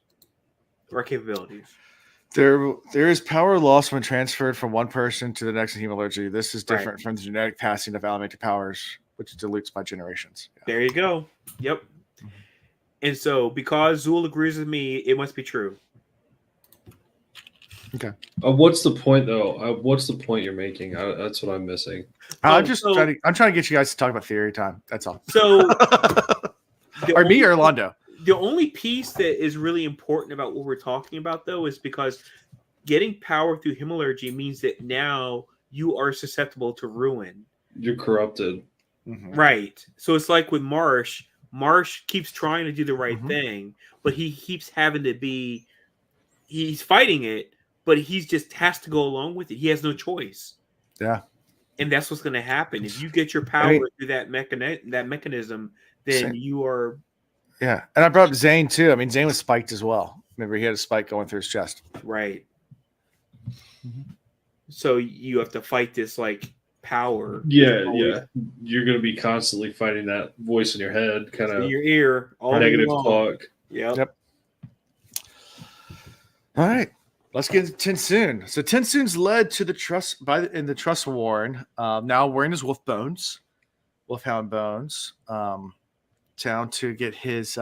or capabilities. There is power loss when transferred from one person to the next in hemalurgy. This is different from the genetic passing of elemental powers, which dilutes by generations. Yeah. There you go. Yep. And so, because Zool agrees with me, it must be true. Okay. What's the point, though? What's the point you're making? That's what I'm missing. I'm trying to get you guys to talk about theory time. That's all. So, me or Londo. The only piece that is really important about what we're talking about, though, is because getting power through hemalurgy means that now you are susceptible to ruin. You're corrupted. Mm-hmm. Right. So it's like with Marsh. Marsh keeps trying to do the right thing, but he keeps having to be... He's fighting it, but he just has to go along with it. He has no choice. Yeah. And that's what's going to happen. If you get your power through that mechanism, then you are... Yeah. And I brought up Zane, too. I mean, Zane was spiked as well. Remember, he had a spike going through his chest. Right. Mhm. So you have to fight this like power. Yeah. You're gonna be constantly fighting that voice in your head, kind in of your ear. All negative day long. talk. Yep. All right, let's get into TenSoon. So TenSoon's led to the trust in the trust warren, now wearing his wolfhound bones, down to get his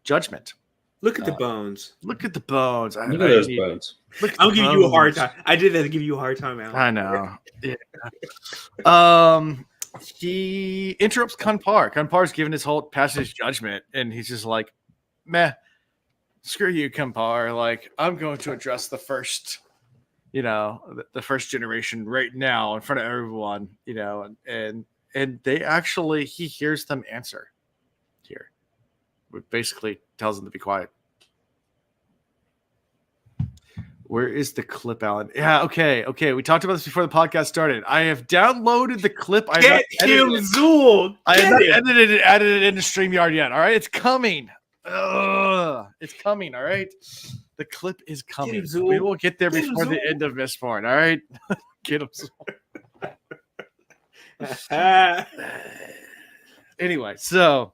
judgment. Look at the bones. Look at the bones. Look at those bones. I'm giving you a hard time. I did that to give you a hard time, Alan. I know. Yeah. He interrupts Kanpar. Kanpar's giving his whole passage judgment, and he's just like, meh. Screw you, Kanpar. Like, I'm going to address the first generation right now in front of everyone, and they actually, he hears them answer here. It basically tells them to be quiet. Where is the clip, Alan? Yeah, okay. We talked about this before the podcast started. I have downloaded the clip. I have Zool. not edited it, added it into StreamYard yet. All right, it's coming. It's coming. All right, the clip is coming. We will get there before the end of Mistborn. All right, get him. Anyway, so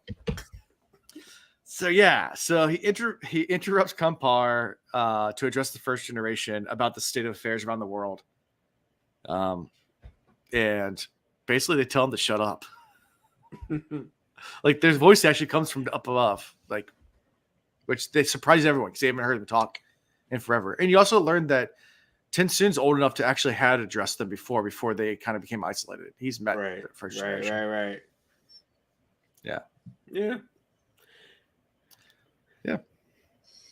he interrupts Kanpar to address the first generation about the state of affairs around the world, and basically they tell him to shut up. Like, their voice actually comes from up above, like, which they surprise everyone because they haven't heard them talk in forever. And you also learned that TenSoon's old enough to actually had addressed them before they kind of became isolated. He's met the first generation. Right. Yeah.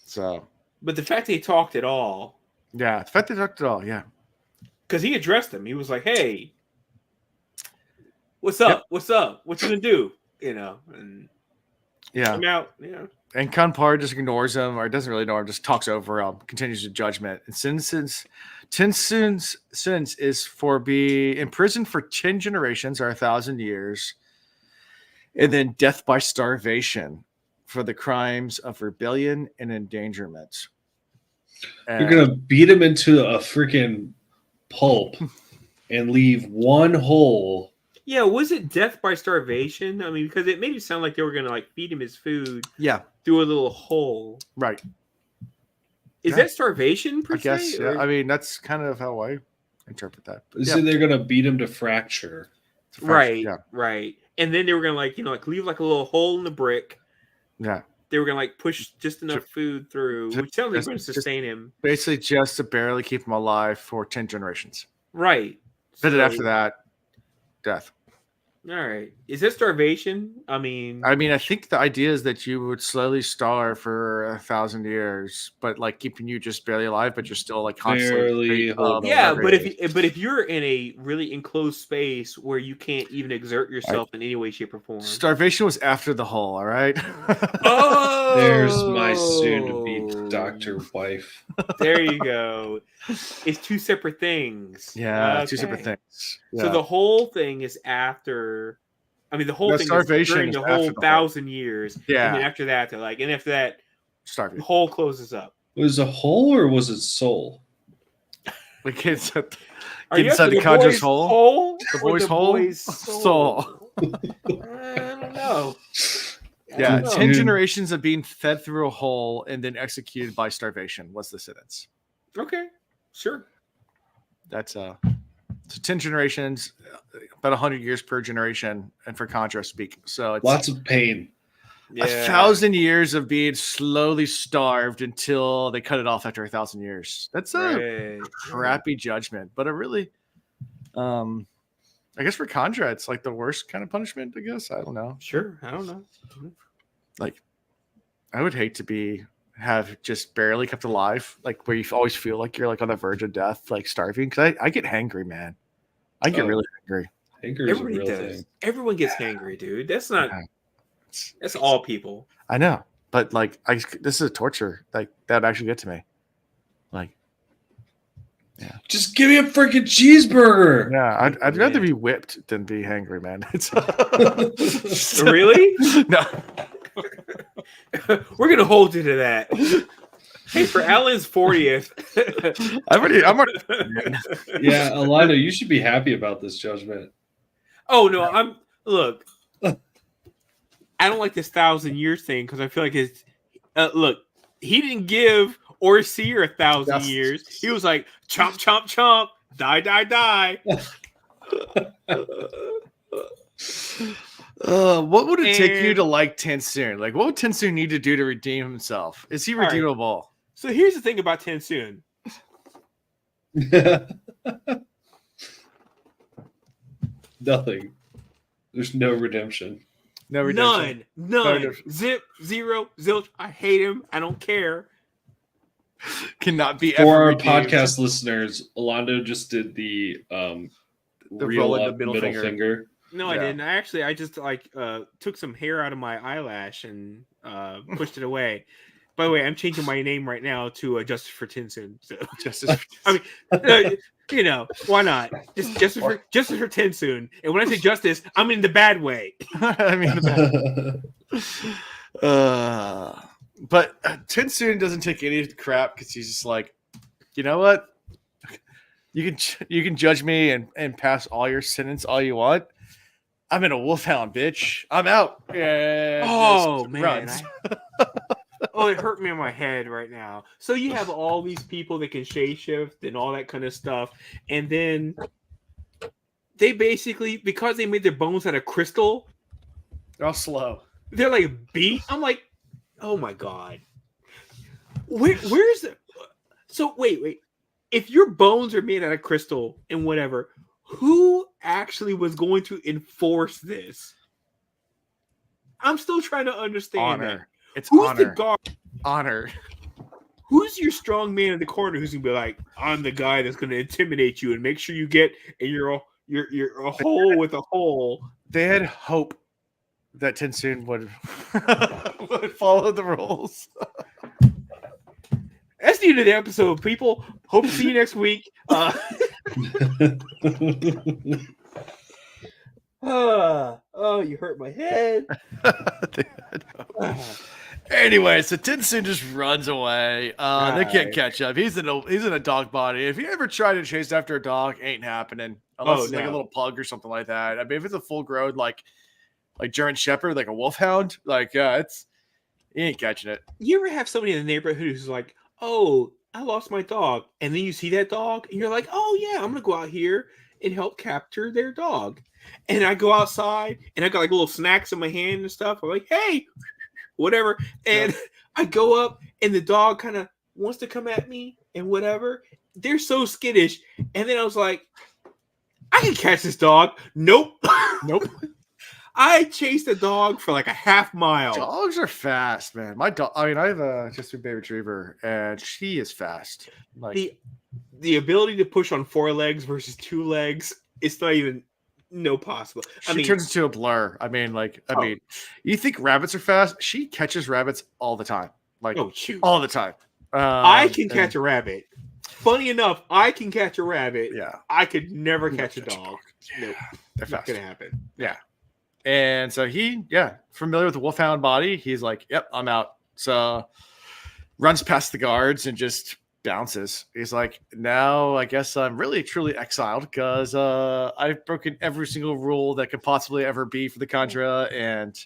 So, but the fact that he talked at all. Yeah, the fact that he talked at all, yeah. Because he addressed him. He was like, hey, what's up? Yep. What's up? What you gonna do? And come out, And Kanpar just ignores him, or doesn't really ignore him, just talks over him, continues the judgment. And since TenSoon's sentence is for be imprisoned for 10 generations or 1,000 years, and then death by starvation for the crimes of rebellion and endangerment. You're going to beat him into a freaking pulp and leave one hole. Yeah, was it death by starvation? I mean, because it made it sound like they were going to like feed him his food. Yeah. Through a little hole. Right. Is that starvation per I guess, se? Yeah. I mean, that's kind of how I interpret that. So they're going to beat him to fracture. Right. And then they were going to leave like a little hole in the brick. Yeah. They were going to push just enough food through, which sounds like going to sustain him. Basically just to barely keep him alive for 10 generations. Right. But then after that, death. All right. Is that starvation? I mean, I think the idea is that you would slowly starve for 1,000 years, but like keeping you just barely alive, but you're still like constantly. But if you're in a really enclosed space where you can't even exert yourself in any way, shape, or form, starvation was after the hole. All right. Oh, there's my soon-to-be doctor wife. There you go. It's two separate things. Yeah, two separate things. Yeah. So the whole thing is after. I mean, the whole thing is during the whole 1,000 years. Yeah. And then after that, they're like, and after that, starving. The hole closes up. Was it a hole or was it soul? The kids inside the conjurer's hole. The boy's hole. Soul. I don't know. Yeah, 10 generations of being fed through a hole and then executed by starvation was the sentence. Okay, sure. That's so 10 generations, about 100 years per generation, and for Contra speak. So it's lots of pain. 1,000 years of being slowly starved until they cut it off after 1,000 years. That's a crappy judgment, but a really, I guess for Contra, it's like the worst kind of punishment. I guess I don't know. Sure, I don't know. Like, I would hate to have just barely kept alive, like where you always feel like you're like on the verge of death, like starving. Because I get hangry, man. I get really hangry. Everybody does. Thing. Everyone gets hangry, dude. That's not. That's all people. I know, but like, this is a torture. Like that actually get to me. Like, yeah. Just give me a freaking cheeseburger. Yeah, I'd rather be whipped than be hangry, man. Really? No. We're gonna hold you to that. Hey, for Alan's 40th. I'm already. Yeah, Alina, you should be happy about this judgment. Oh no, look. I don't like this 1,000-year thing because I feel like it's look. He didn't give or see her 1,000 years. He was like chomp, chomp, chomp, die, die, die. What would it take you to like TenSoon? Like, what would TenSoon need to do to redeem himself? Is he redeemable? So here's the thing about TenSoon. Nothing. There's no redemption. No redemption. None. Zip, zero, zilch. I hate him. I don't care. Cannot be For ever our redeemed. podcast listeners, Alondo just did the real roll in the up middle finger. No, I didn't. I just took some hair out of my eyelash and pushed it away. By the way, I'm changing my name right now to Justice for TenSoon. So Justice. I mean, why not? Justice for TenSoon. And when I say justice, I mean the bad way. I mean the bad. But TenSoon doesn't take any crap because he's just like, you know what? You can judge me and pass all your sentence all you want. I'm in a wolfhound, bitch. I'm out. Yeah. Oh man. It hurt me in my head right now. So you have all these people that can shapeshift and all that kind of stuff, and then they basically, because they made their bones out of crystal, they're all slow. They're like beat. I'm like, oh my god. Where's the? So wait. If your bones are made out of crystal and whatever, who actually was going to enforce this? I'm still trying to understand that. It's who's honor. the guard? Honor. Who's your strong man in the corner who's gonna be like, I'm the guy that's gonna intimidate you and make sure you get in you're a hole with a hole. They had hope that TenSoon would would follow the rules. That's the end of the episode, people. Hope to see you next week. You hurt my head. Anyway, so TenSoon just runs away. They can't catch up. He's in a dog body. If you ever try to chase after a dog, ain't happening. Unless it's like a little pug or something like that. I mean, if it's a full grown like German Shepherd, like a wolfhound, it's you ain't catching it. You ever have somebody in the neighborhood who's like, "Oh, I lost my dog," and then you see that dog, and you're like, "Oh yeah, I'm gonna go out here and help capture their dog." And I go outside, and I got like little snacks in my hand and stuff. I'm like, "Hey, whatever," and I go up, and the dog kind of wants to come at me and whatever. They're so skittish, and then I was like, "I can catch this dog." Nope. I chased a dog for like a half mile. Dogs are fast, man. My dog. I mean, I have just a baby retriever, and she is fast. Like the ability to push on 4 legs versus 2 legs, it's not even possible. She turns into a blur. I mean, you think rabbits are fast? She catches rabbits all the time. All the time. I can catch a rabbit. Funny enough, I can catch a rabbit. Yeah, I could never catch a dog. Yeah. Nope, they're fast. Not gonna happen. Yeah. And so familiar with the wolfhound body. He's like, yep, I'm out. So runs past the guards and just bounces. He's like, now I guess I'm really truly exiled because I've broken every single rule that could possibly ever be for the Conjura, and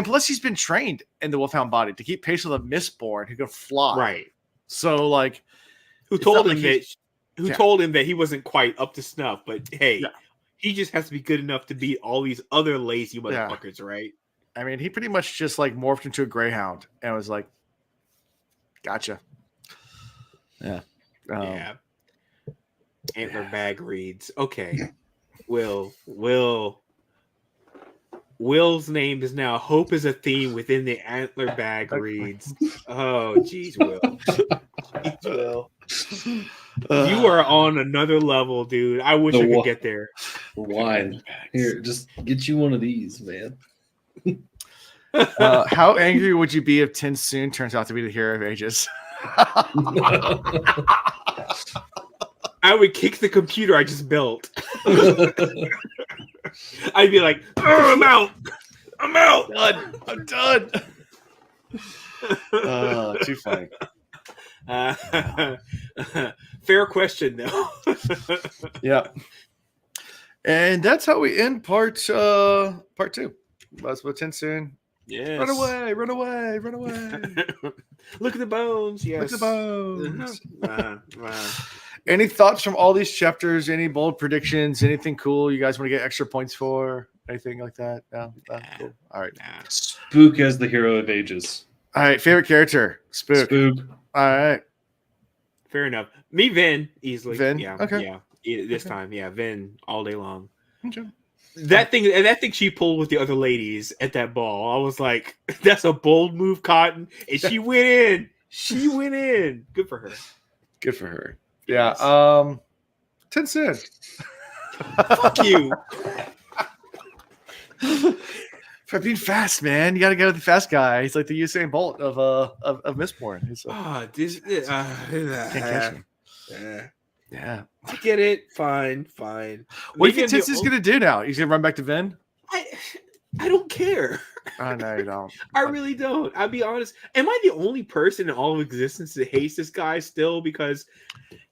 plus he's been trained in the wolfhound body to keep pace with a Mistborn who can fly. Right. So who told him that he wasn't quite up to snuff, but hey. Yeah. He just has to be good enough to beat all these other lazy motherfuckers, right? I mean, he pretty much just morphed into a greyhound and was like, "Gotcha." Yeah. Antler bag reads. Okay. Will's name is now Hope is a theme within the Antler bag reads. Oh, geez, Will. Jeez, Will. You are on another level, dude. I wish I could get there. Wine. Here, just get you one of these, man. How angry would you be if TenSoon turns out to be the hero of ages? I would kick the computer I just built. I'd be like, I'm out. I'm out. I'm done. Too funny. Fair question, though. Yeah. And that's how we end part 2. That's what TenSoon. Yes. Run away, run away, run away. Look at the bones. Yes. Look at the bones. Wow. Any thoughts from all these chapters? Any bold predictions? Anything cool you guys want to get extra points for? Anything like that? No? Cool. All right. Nah. Spook as the hero of ages. All right. Favorite character? Spook. Spook. All right. Fair enough. Me, Vin, easily. Vin? Yeah. Okay. Yeah. This time, yeah, Vin all day long. Okay. That thing she pulled with the other ladies at that ball, I was like, that's a bold move, Cotton. And she went in. She went in. Good for her. Good for her. Yeah. TenSoon. Fuck you. For being fast, man. You got to go with the fast guy. He's like the Usain Bolt of Mistborn. He's Oh, can't catch him. Yeah. I get it. Fine. What do you think TenSoon's going to do now? He's going to run back to Vin? I don't care. Oh, no, you don't. I really don't. I'll be honest. Am I the only person in all of existence that hates this guy still? Because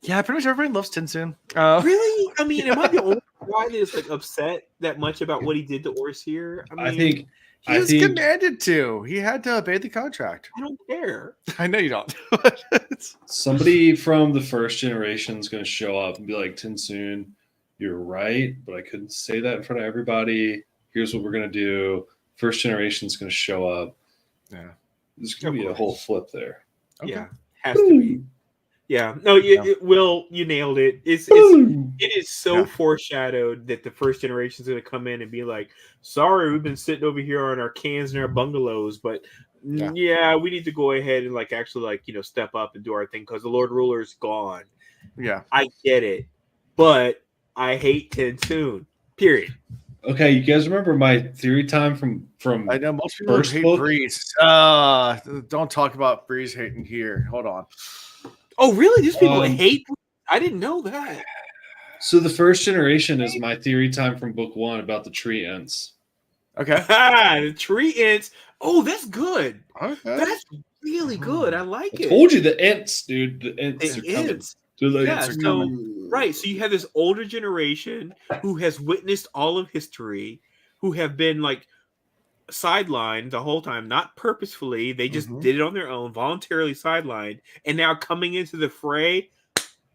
Yeah, pretty much everybody loves TenSoon. really, I mean, am I the only guy that's like upset that much about what he did to Orsier? I think He was commanded to. He had to obey the contract. I don't care. I know you don't. somebody from the first generation is going to show up and be like, TenSoon, you're right, but I couldn't say that in front of everybody. Here's what we're going to do. First generation is going to show up. Yeah. There's going to be a whole flip there. Okay. Yeah, has to be. Yeah, no, Will, you nailed it. It is so foreshadowed that the first generation is going to come in and be like, "Sorry, we've been sitting over here on our cans and our bungalows, but yeah, we need to go ahead and like actually like step up and do our thing because the Lord Ruler's gone." Yeah, I get it, but I hate TenSoon. Period. Okay, you guys remember my theory time from I know most people first hate book? Breeze. Don't talk about Breeze hating here. Hold on. Oh, really? These people hate. I didn't know that. So the first generation is my theory time from book 1 about the tree ents. Okay. The tree ents. Oh, that's good. Okay. That's really good. I like I it. told you the ents, dude. The ents are The coming. ents. They're like, Yeah, "Ents are so coming." right. So you have this older generation who has witnessed all of history, who have been like sidelined the whole time, not purposefully. They just did it on their own, voluntarily sidelined, and now coming into the fray.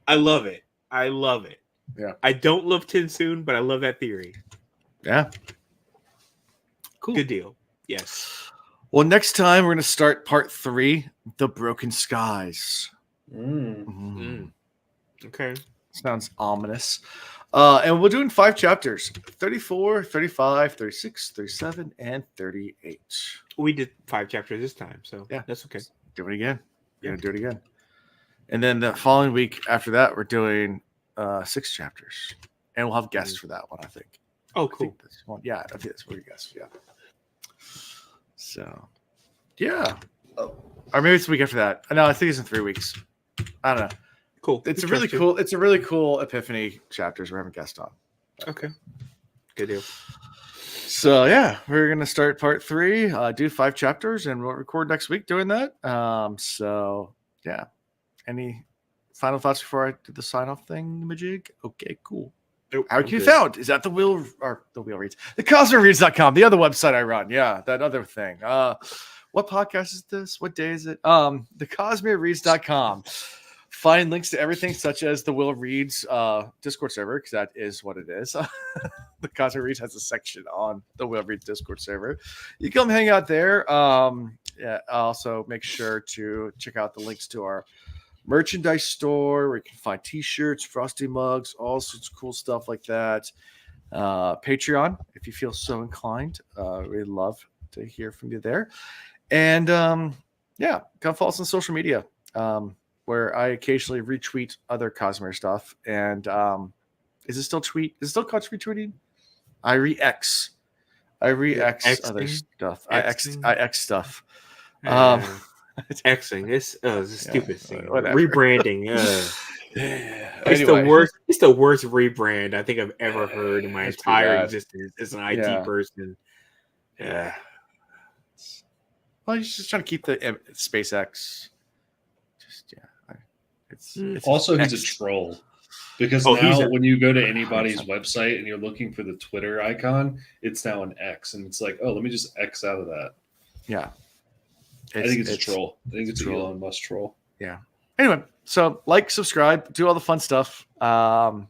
I love it. I love it. Yeah. I don't love TenSoon, but I love that theory. Yeah. Cool. Good deal. Yes. Well, next time we're going to start part 3, The Broken Skies. Okay. Sounds ominous. And we're doing 5 chapters, 34, 35, 36, 37, and 38. We did 5 chapters this time, so yeah, that's okay. Do it again. We're going to do it again. And then the following week after that, we're doing 6 chapters. And we'll have guests for that one, I think. Oh, I cool. think this one, yeah, I think that's what you guys, yeah. So, yeah. Or maybe it's the week after that. No, I think it's in 3 weeks. I don't know. Cool. It's a really cool. It's a really cool Epiphany chapters we're having guests on. Okay. Good deal. So yeah, we're gonna start part 3, do 5 chapters, and we'll record next week doing that. So yeah. Any final thoughts before I do the sign off thing, Majig? Okay, cool. Nope, How can you found? Is that the wheel reads? The CosmoReads.com, the other website I run. Yeah, that other thing. What podcast is this? What day is it? The CosmoReads.com. Find links to everything, such as the Will Reads Discord server, because that is what it is. The Cosmo Reads has a section on the Will Reads Discord server. You come hang out there. Yeah. Also, make sure to check out the links to our merchandise store, where you can find T-shirts, frosty mugs, all sorts of cool stuff like that. Patreon, if you feel so inclined. We'd love to hear from you there. And yeah, come follow us on social media. Where I occasionally retweet other Cosmere stuff. And is it still tweet? Is it still called retweeting? I re-X other stuff. I X stuff. Xing. It's a stupid thing. Whatever. Rebranding. It's Anyway. the worst. It's the worst rebrand I think I've ever heard in my It's entire bad. existence as an IT person. Yeah. Well, he's just trying to keep the SpaceX. Just It's Also, he's a X. troll. Because Oh, he's now a- when you go to anybody's website and you're looking for the Twitter icon, it's now an X. And it's like, oh, let me just X out of that. Yeah. I think it's a troll. I think it's a troll. Elon Musk troll. Yeah. Anyway, so like, subscribe, do all the fun stuff. Build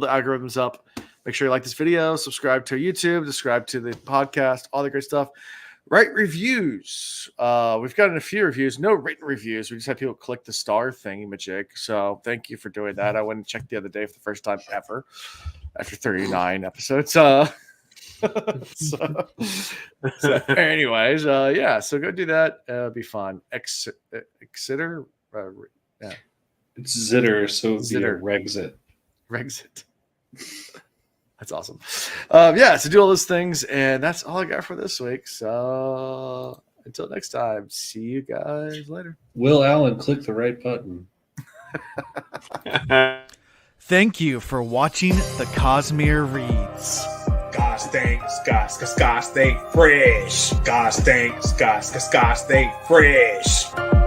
the algorithms up. Make sure you like this video, subscribe to YouTube, subscribe to the podcast, all the great stuff. Write reviews. We've gotten a few reviews, no written reviews. We just had people click the star thingy-majig. So thank you for doing that. I went and checked the other day for the first time ever after 39 episodes. So anyways, yeah, so go do that. It'll be fun. Exeter? Yeah. It's Zitter, so it would be a Zitter. Rexit. That's awesome. Yeah, so do all those things, and that's all I got for this week. So until next time, see you guys later. Will Allen click the right button? Thank you for watching the Cosmere Reads. Gosh dang, gosh, stay fresh. Gosh dang, gosh, stay fresh.